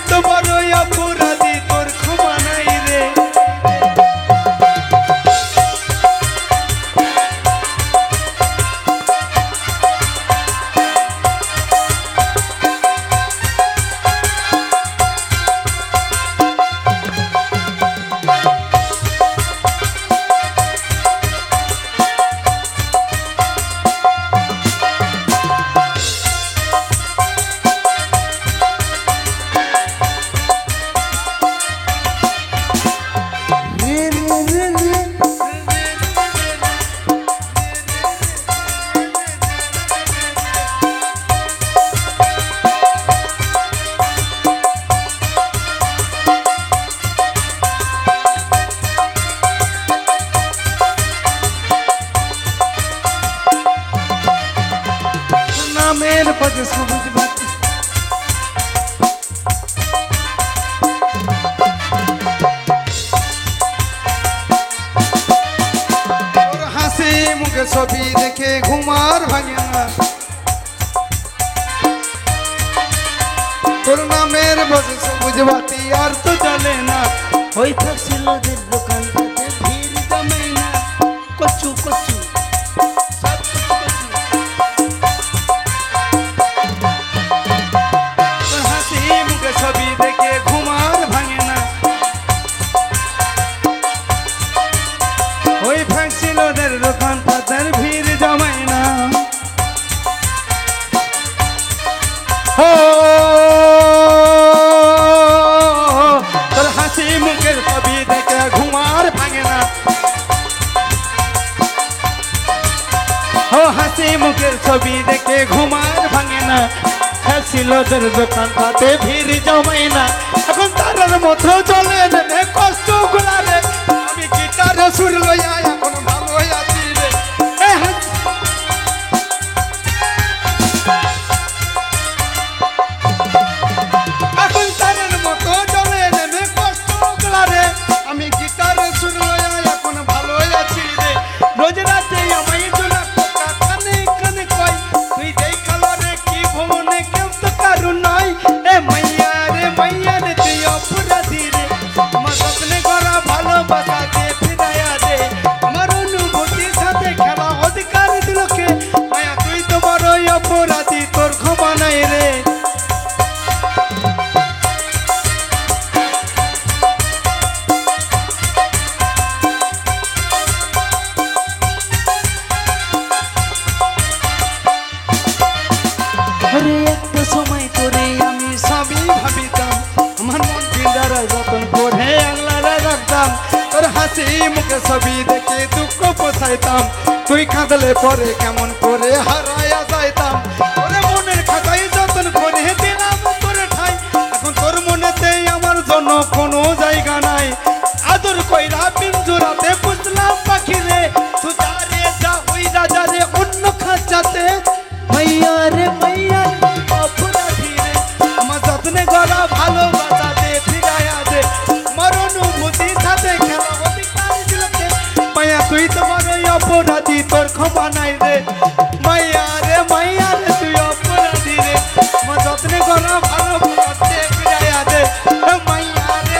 তো বড়ই অপরাধী, তোর ক্ষমা নাই রে। নামের পথে সবুজ বাতি, তোর হাসি মুখে ছবি দেখে ঘুমার ভাঙে না, তোর নামের পথে সবুজ বাতি আর তো চলে না। ওই থাকছিল দোকান ভিড় জমে না, কচু কচু ছবি দেখে ঘুমার ভাঙে না, ওই ফাঁকছিল ওদের দোকান পাতার ভিড় জমায় না। ও তোর হাসি মুখের ছবি দেখে ঘুমার ভাঙে না, ও হাসি মুখের ছবি দেখে ঘুমার ভাঙে না, ছিল তোর দোকান পাতে ভিড় জমাই না। এখন তার মতো চলে রে কষ্ট গুলারে, আমি গিটারে সুর লইয়া এখন ভালো আছি রে। এখন তার মতো চলে রে কষ্ট গুলারে, আমি গিটারে সুর লইয়া এখন ভালো আছি রে। রোজ রাতে আমায় তোলা কথা কানে কানে কই, তুই দেখালো রে কি ভ্রমণে কেউ তো কারণ নাই। এ মাইয়া রে তুই অপরাধী রে, আমার স্বপ্নে করা ভালোবাসা দে ফিরাইয়া দে, আমার অনুভূতির সাথে খেলা অধিকার দিল কে। মায়া তুই তো বড়ই অপরাধী, তোর ক্ষমা নাই রে। আরে একটা সময় তোরে আমি সবই ভাবিতাম, আমার মন পিঞ্জারা যতন করে আল্লাহরে রাখতাম, তোর হাসি মুখে ছবি দেখে দুঃখ পোছাইতাম, তুই কাঁদলে পরে কেমন করে হারাইয়া যাইতাম, তোরে মনের খাতায় যতন করে দিলাম তোরে ঠাই। এখন তোর মনেতে আমার জন্য কোনো জায়গা নাই, আদর কইরা পিঞ্জরাতে পুষলাম পাখি রে, তুই যারে যা ওই রাজারে অন্য খাঁচাতে। মাইয়া রে অপরাধী রে, আমার যত্নে গড়া ভালোবাসা দে ফিরাইয়া দে, আমার অনুভূতির সাথে খেলা অধিকার দিল কে। মাইয়া তুই তো বড়ই অপরাধী, তোর ক্ষমা নাই রে। মাইয়া রে তুই অপরাধী রে, আমার যত্নে গড়া ভালোবাসা দে ফিরাইয়া দে। মাইয়া রে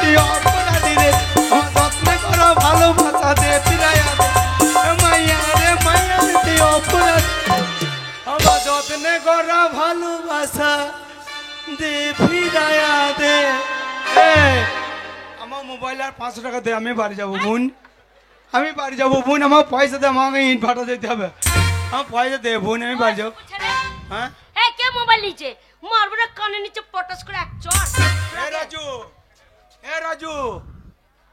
তুই অপরাধী রে, আমার যত্নে গড়া ভালোবাসা দে ফিরাইয়া দে। মাইয়া রে তুই অপরাধী, আমার যত্নে করা ভালোবাসা দে ফিরাইয়া দে। আমার মোবাইল আর 500 টাকা দে, আমি বাড়ি যাবো বোন, আমি বাড়ি যাবো বোন, আমার পয়সা দে, আমাকে ইট ভাটা যেতে হবে, আমার পয়সা দে বোন, আমি বাড়ি যাবো। হ্যাঁ কে মোবাইল নিচে মারবো না, কানে নিচে পটাস করে এক চড়। রাজু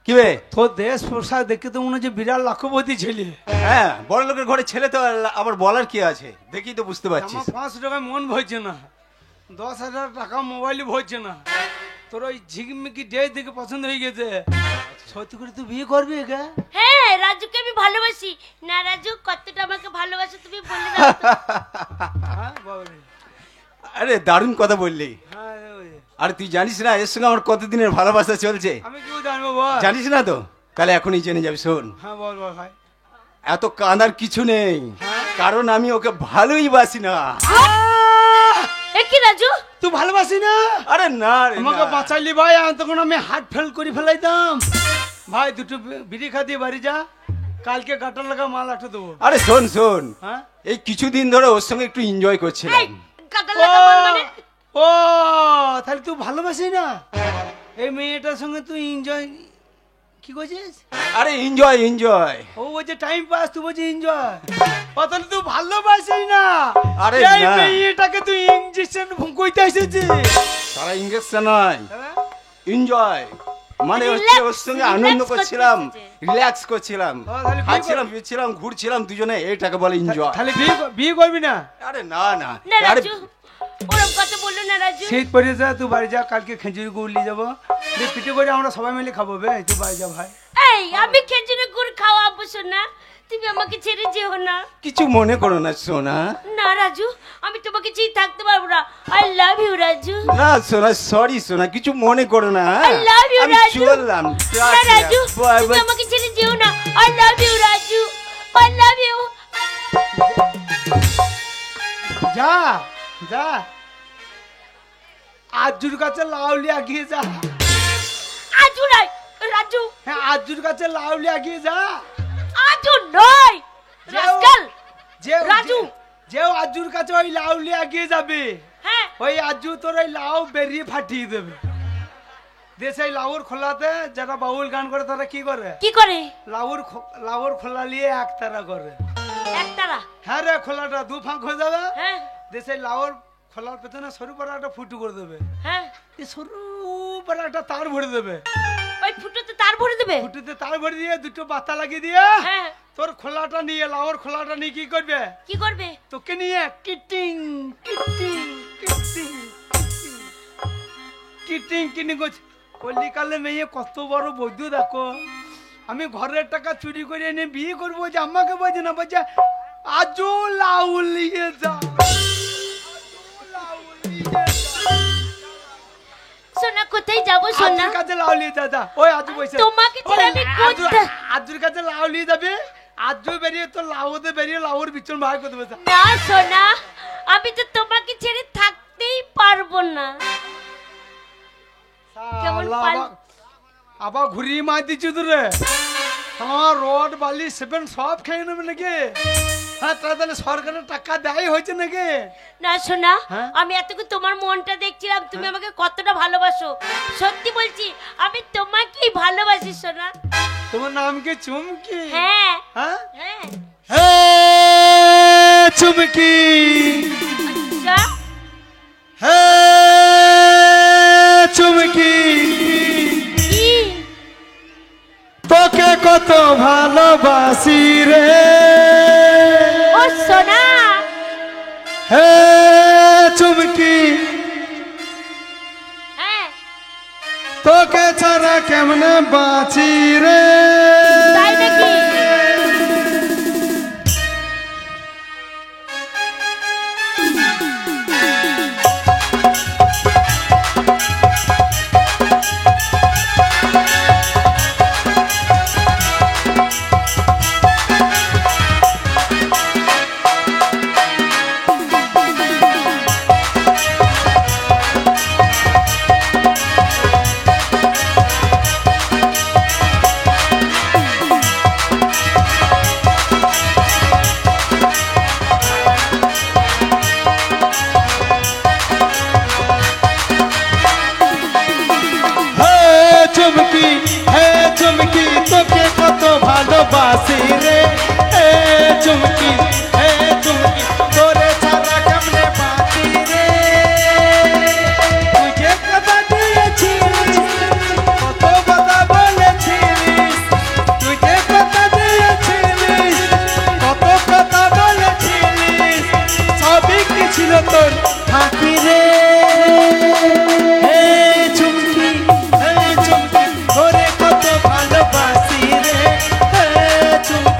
কি বে? তোর দেশ পোশাক দেখে তো মনে হচ্ছে বিরাট লাখপতি ছেলে। হ্যাঁ, বড় লোকের ঘরে ছেলে তো আবার বলার কি আছে, দেখি তো বুঝতে পারছিস। আমার 500 টাকায় মন ভরছে না, 10,000 টাকা মোবাইলে ভরছে না, তোর ওই ঝিকমিকি ড্রেস দেখে পছন্দ হয়ে গেছে। সত্যি করে তুই বিয়ে করবি একা? হ্যাঁ, রাজুকে আমি ভালোবাসি। না রাজু, কতটা আমাকে ভালোবাসো তুমি বলে দাও তো। হ্যাঁ বাবারে, আরে দারুণ কথা বললি। হ্যাঁ ওই, আর তুই জানিস না এর সঙ্গে আমার কতদিনের ভালোবাসা চলছে? আমি কি জানবো বল? জানিস না তো? তাহলে এখনই জেনে যাবি, শোন। হ্যাঁ বল ভাই। এত কাঁদার কিছু নেই, কারণ আমি ওকে ভালোই বাসি না। এ কি রাজু, তুই ভালোবাসি না? আরে না রে, আমাকে না। বাঁচাইলি ভাই, তখন আমি হার্ট ফেল করে ফেলাইতাম। ভাই দুটো বিড়ি খা দিয়ে বাড়ি যা, কালকে গাটার লাগা মাল আটে দেবো। আরে শোন শোন, হ্যাঁ এই কিছুদিন ধরে ওর সঙ্গে একটু এনজয় করছিলাম। এই, কাকার লাগা বল মানে? ও তাহলে তুই ভালোবাসি না? এই মেয়েটার সঙ্গে তুই এনজয় কি করছিস? আরে এনজয় এনজয়। ও বলছে টাইম পাস, তুই বলছিস এনজয়। তাহলে তুই ভালোবাসিস না? আরে এই না। মেয়েটাকে তুই ইঞ্জেকশন কইতে এসেছিস? সারা ইঞ্জেকশন নয়, হ্যাঁ? এনজয় মানে হচ্ছে Relax, ওর সঙ্গে relax আনন্দ করতে করছিলাম, এসেছে। রিল্যাক্স করছিলাম, তাহলে বিয়ে খাচ্ছিলাম পিচ্ছিলাম ঘুরছিলাম দুজনে, এইটাকে বলে এনজয়। তাহলে বিয়ে করবি না? আরে না না, না আরে রাজু, ওরকম কথা বললো না রাজু। শীত পড়ে যা, তুই বাড়ি যা, কালকে খেজুরি গুড় নিয়ে যাবো, দিয়ে পিঠে করে আমরা সবাই মিলে খাবো। বে তুই বাড়ি যা ভাই। এই, আমি খেজুরের গুড় খাওয়াবো সোনা, তুমি আমাকে ছেড়ে যেও না। কিছু মনে করো না সোনা। না রাজু, আমি তোমাকে ছেড়ে থাকতে পারবো না। I love you Raju. না সোনা, সরি সোনা, কিছু মনে করো না। আই লাভ ইউ আমি রাজু। চললাম। না রাজু, তুমি আমাকে ছেড়ে যেও না। I love you Raju, I love you. যা যা, আজুর কাছে লাউ লিয়া গিয়ে যা। আজু নয় রাজু, হ্যাঁ আজুর কাছে লাউ লিয়া গিয়ে যা। আজু নয় রাস্কাল। যে রাজু। যে আজুর কাছে ওই লাউ লিয়া গিয়ে যাবে, হ্যাঁ, ওই আজু তোর ওই লাউ বেরিয়ে ফাটিয়ে দেবে। দেশে লাউর খোলাতে যারা বাউল গান করে তারা কি করে? কি করে? লাউর খোলা নিয়ে একতারা করে। একতারা? হ্যাঁ রে, খোলাটা দু ফাঁক হয়ে যাবে। হ্যাঁ দেশে লাউর খোলার পেছনে সরু পাড়া একটা ফুটু করে দেবে। হ্যাঁ, এই সরু পাড়া একটা তার ভরে দেবে। ওই ফুটোতে তার ভরে দেবে। ফুটুতে তার ভরে দিয়ে দুটো বাতা লাগিয়ে দিয়ে হ্যাঁ, তোর খোলাটা নিয়ে, লাউর খোলাটা নিয়ে কি করবে? কি করবে? তোকে নিয়ে kidding kidding kidding kidding kidding করছে। কলিকালে মেয়ে কত বড় বৈদ্য দেখো। আমি ঘরের টাকা চুরি করে এনে বিয়ে করবো, যে আমাকে বলছে না, বলছে আজও লাউ নিয়ে যা। সোনা কোথায় যাবো সোনা? আজুর কাছে লাউ নিয়ে যা, যা। ওই আজু বসে তোমাকে ছেড়ে আমি কোথায়? আজুর কাছে লাউ নিয়ে যাবে। আজু বেরিয়ে তো লাউতে বেরিয়ে লাউর বিচন ভাগ করে দেবে। যা। না সোনা, আমি তো তোমাকে ছেড়ে থাকতেই পারবো না। কেমন শালা পাল- আবার ঘুরিয়ে মার দিচ্ছি তো রে। আমার রড বালি সিমেন্ট সব খেয়ে নেবে নাকি? হ্যাঁ তাহলে সরকারের টাকা দেয় হয়েছে নাকি? না সোনা, হ্যাঁ? আমি এতক্ষণ তোমার মনটা দেখছিলাম, তুমি আমাকে কতটা ভালোবাসো। সত্যি বলছি, আমি তোমাকেই ভালোবাসি সোনা। তোমার নাম কি চুমকি? হ্যাঁ হ্যাঁ হ্যাঁ। হে চুমকি, আচ্ছা, হে চুমকি, কি? তোকে কত ভালোবাসি রে। ও সোনা, হে চুমকি, হ্যাঁ, তোকে ছাড়া কেমনে বাঁচি রে। তাই নাকি? চুমকি তোকে কত ভালোবাসি রে। হে চুমকি, হে চুমকি, তোরে ছাড়া কেমনে বাঁচি রে। তুই যে কথা দিয়েছিস, কত কথা বলেছিস। তুই যে কথা দিয়েছিস, কত কথা বলেছিস। সবই কি ছিল তোর ফাঁকি রে। হে চুমকি, হে চুমকি, তোরে কত ভালোবাসি রে। হে চুমকি।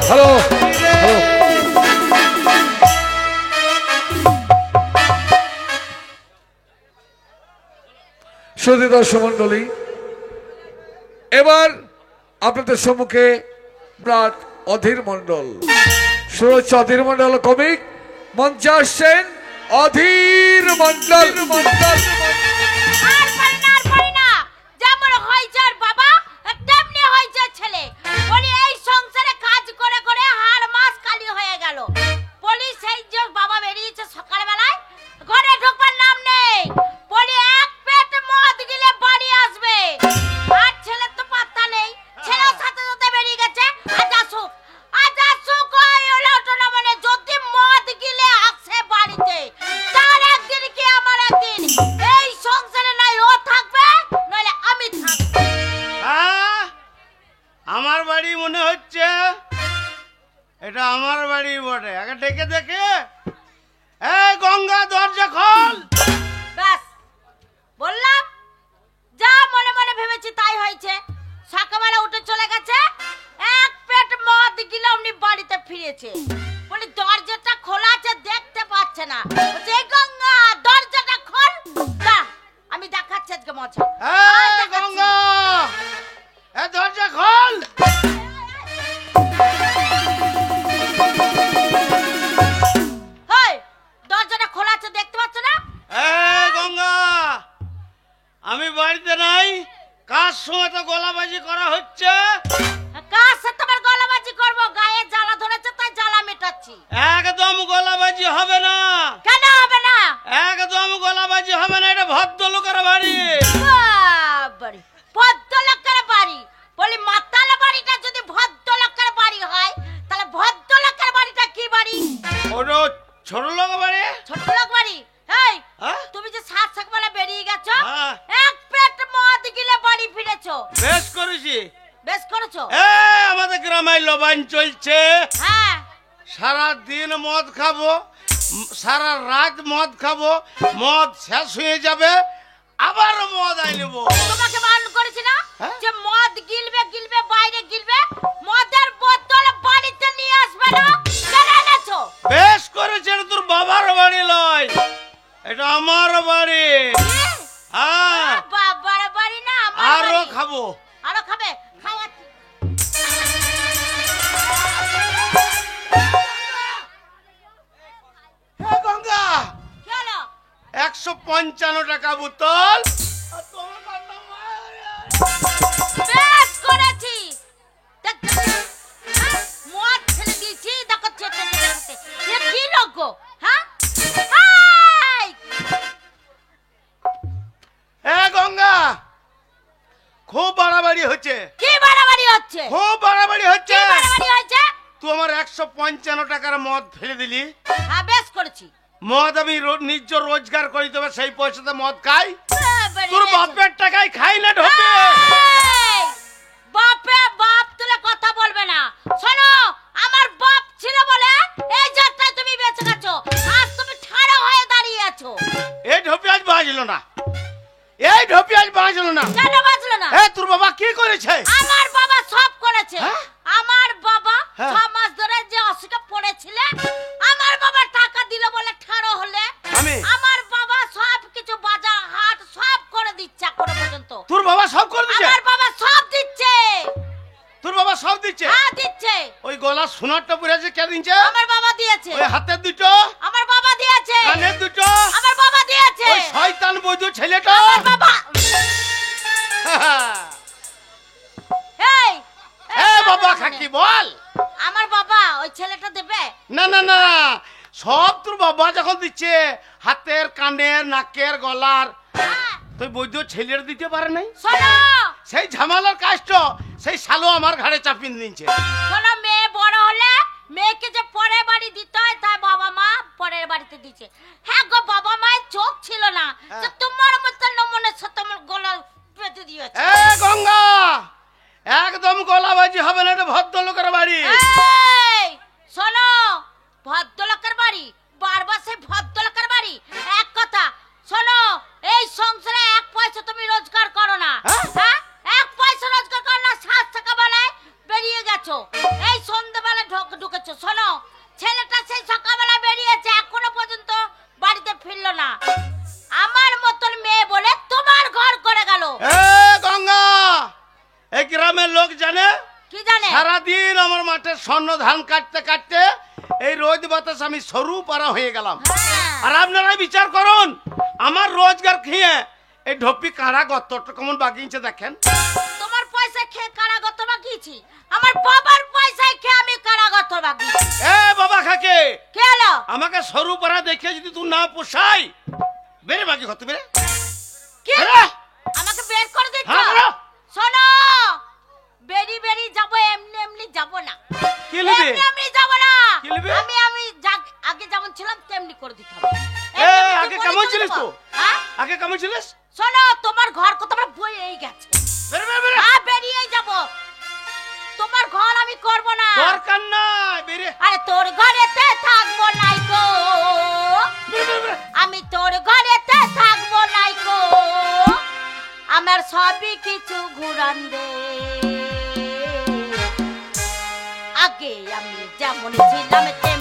হ্যালো সুধী দর্শক মন্ডলী, এবার আপনাদের সম্মুখে ব্রাট অধীর মন্ডল শুরু অধীর মন্ডল কমিক মঞ্চে আসছেন অধীর মন্ডল। আর পারি না যেমন হয়েছে ওর বাবা তেমনি হয়েছে ছেলে। বলি এই সংসারে কাজ করে করে হাড় মাস কালি হয়ে গেল। বলি সেই যে বাবা বেরিয়েছে সকালবেলায় ঘরে ঢোকবার নাম নেই। বলি এক পেট মদ গিলে বাড়ি আসবে, আর ছেলের তো পাত্তা নেই। ছেলের সাথে সাথে বেরিয়ে গেছে। আজ আসুক ওই ওলাটোলা মানে যদি মদ গিলে আসে বাড়িতে, তার একদিন কি আমার একদিন। এই সংসারে নাই ও থাকবে নইলে আমি থাকবো। আমার বাড়ি মনে হচ্ছে, এটা আমার বাড়ি বটে। আগে ডেকে দেখে, এই গঙ্গা দরজা খোল। ব্যাস বললাম, যা মনে মনে ভেবেছি তাই হয়েছে। সকালবেলা উঠে চলে গেছে, এক পেট মদ গিলে অমনি বাড়িতে ফিরেছে। বলি দরজাটা খোলা আছে দেখতে পাচ্ছে না। বলছে এই গঙ্গা দরজাটা খোল। না আমি দেখাচ্ছি আজকে মজা। এই গঙ্গা, এই দরজা খোল। হেই, দরজাটা খোলা আছে দেখতে পাচ্ছ না? এই গঙ্গা, আমি বাড়িতে নাই। কার সময় তো গলাবাজি করা হচ্ছে? কার সাথে তোমার গলাবাজি করবো? গায়ে জ্বালা ধরেছে তাই জ্বালা মেটাচ্ছি। একদম গলাবাজি হবে না। কেন হবে না? একদম গলাবাজি হবে না, এটা ভদ্রলোকের বাড়ি। বাবারে, ভদ্রলোকের বাড়ি? বলি মাতাল বাড়িটা যদি ভদ্রলোকের বাড়ি হয়, তাহলে ভদ্রলোকের বাড়িটা কি বাড়ি? ওটা ছোট লোক বাড়ি। ছোট লোক বাড়ি। এই হ্যাঁ? তুমি যে সাত সকালে বেরিয়ে গেছো, হ্যাঁ। এক পেট মদ গিলে বাড়ি ফিরেছো। বেশ করেছি। বেশ করেছো। আমাদের গ্রামে লবান চলছে। হ্যাঁ, সারা দিন মদ খাবো, সারা রাত মদ খাবো, মদ শেষ হয়ে যাবে, আবার মদ আই নেবো। তোমাকে বারণ করেছি না হ্যাঁ? যে মদ গিলবে বাইরে গিলবে, মদের বোতল বাড়িতে নিয়ে আসবে না। কেন এনেছো? বেশ করেছে, এটা তোর বাবার বাড়ি লয়, এটা আমার বাড়ি। হ্যাঁ, বাবার বাড়ি না আমার আরো বাড়ি। খাবো। আরো খাবে? খাওয়াচ্ছি। গঙ্গা, কি হলো? 155 টাকা বোতল। বেশ করেছি। হ্যাঁ, মদ ফেলে দিয়েছি। দেখো চেটে চেটে। এ কি লোক গো? হ্যাঁ, গঙ্গা, খুব বাড়াবাড়ি হচ্ছে। কি বাড়াবাড়ি হচ্ছে? খুব বাড়াবাড়ি কি হচ্ছে। বাড়াবাড়ি হয়েছে? তুই আমার 155 টাকার মদ ফেলে দিলি। হ্যাঁ, বেশ করেছি। মদ আমি নিজ রোজগার করি, তবে সেই পয়সাতে মদ খাই। বাবারে। তোর বাপের টাকায় খাই না ঢোকে। এই, বাপে বাপ তুলে কথা বলবে না। শোনো, আমার বাপ ছিল বলে এই যাত্রায় তুমি বেঁচে গেছো। আজ তুমি ঠাড়া হয়ে দাঁড়িয়ে আছো। এই ঢোপি আজ বাজলো না, এই ঢোপি আজ বাজলো না। কেন বাঁচলো না? তোর বাবা কি করেছে? আমার বাবা সব করেছে। হ্যাঁ? আমার বাবা হ্যাঁ। 6 মাস ধরে যে অসুখে পড়েছিল, আমার বাবা টাকা দিল বলে ঠাড়ো হলে। আমি? আমার বাবা সব কিছু বাজার হাট সব করে দিচ্ছে এখনো পর্যন্ত। তোর বাবা সব করে দিচ্ছে? আমার বাবা সব দিচ্ছে। তোর বাবা সব দিচ্ছে? হ্যাঁ, দিচ্ছে। ওই গলা সোনারটা পরেছে কে দিচ্ছে? আমার বাবা দিয়েছে। ওই হাতের দুটো, আমার বাবা দিয়েছে। কানের দুটো, আমার বাবা দিয়েছে। ওই শয়তান বৈধ ছেলেটা। আমার বাবা। এই বাবা খাকি বল। আমার বাবা ওই ছেলেটা দেবে? না না না, সব তোর বাবা যখন দিচ্ছে, হাতের, কানের, নাকের, গলার, হ্যাঁ। তুই বৈধ ছেলের দিতে পারে নাই। শোনো, সেই ঝামেলার কাজটা সেই শালো আমার ঘাড়ে চাপিয়ে দিচ্ছে। শোনো, মেয়ে বড় হলে মেয়েকে যে পরের বাড়ি দিতে হয়, তাই বাবা মা পরের বাড়িতে দিচ্ছে। হ্যাঁ গো, বাবা মায়ের চোখ ছিল না যে তোমার মতো নমনের সাথে আমার গলা পেতে দিয়েছে। গঙ্গা, একদম গলাবাজি হবে না, এটা ভদ্রলোকের বাড়ি। এই শোনো, ভদ্রলোকের বাড়ি, বারবার সেই ভদ্রলোকের বাড়ি এক কথা। শোনো, এই সংসারে এক পয়সা তুমি রোজগার করো না। হ্যাঁ, এক পয়সা রোজগার করো না। 7 টাকা বেলায় বেরিয়ে গেছো, এই সন্ধ্যাবেলা ধান কাটতে কাটতে এই রোদ বাতাস আমি সরু পারা হয়ে গেলাম। হ্যাঁ। আর আপনারা বিচার করুন, আমার রোজগার খেয়ে এই ঢোপি কাঁড়া গত্তটা কেমন বাগিয়েছে দেখেন। তোমার পয়সা খেয়ে কারাগত বাগিয়েছি, আমার বাবার পয়সায় খেয়ে আমি কারাগত বাগিয়েছি। এ বাবা খাকে, কে এলো? আমাকে সরু পারা দেখে যদি তুই না পোষাই, বেরে বাকি হতে বেরে। কি? বেরে। আমাকে বের করে দিচ্ছ? হ্যাঁ, বেরো। শোনো, বেরি বেরি যাব, এমনি এমনি যাব না। কি লিবি? এমনি এমনি যাব না। কি লিবি? আমি আগে যেমন ছিলাম তেমনি করে দিতে হবে। এ এমনি এমনি আগে করে কেমন দিতে ছিলিস দেবো। তুই? হ্যাঁ? আগে কেমন ছিলিস? শোনো, তোমার ঘর কত বড় বইয়েই গেছে। বেরে বেরে বেরে। বেরিয়েই যাব। তোমার ঘর আমি করব না। দরকার নাই, বেরে। আরে তোর ঘরেতে থাকবো নাই গো, বেরে বেরে বেরে। আমি তোর ঘরেতে থাকবো নাই গো, আমার সবই কিছু ঘুরান দে। আগে আমি যেমন ছিলাম তেমন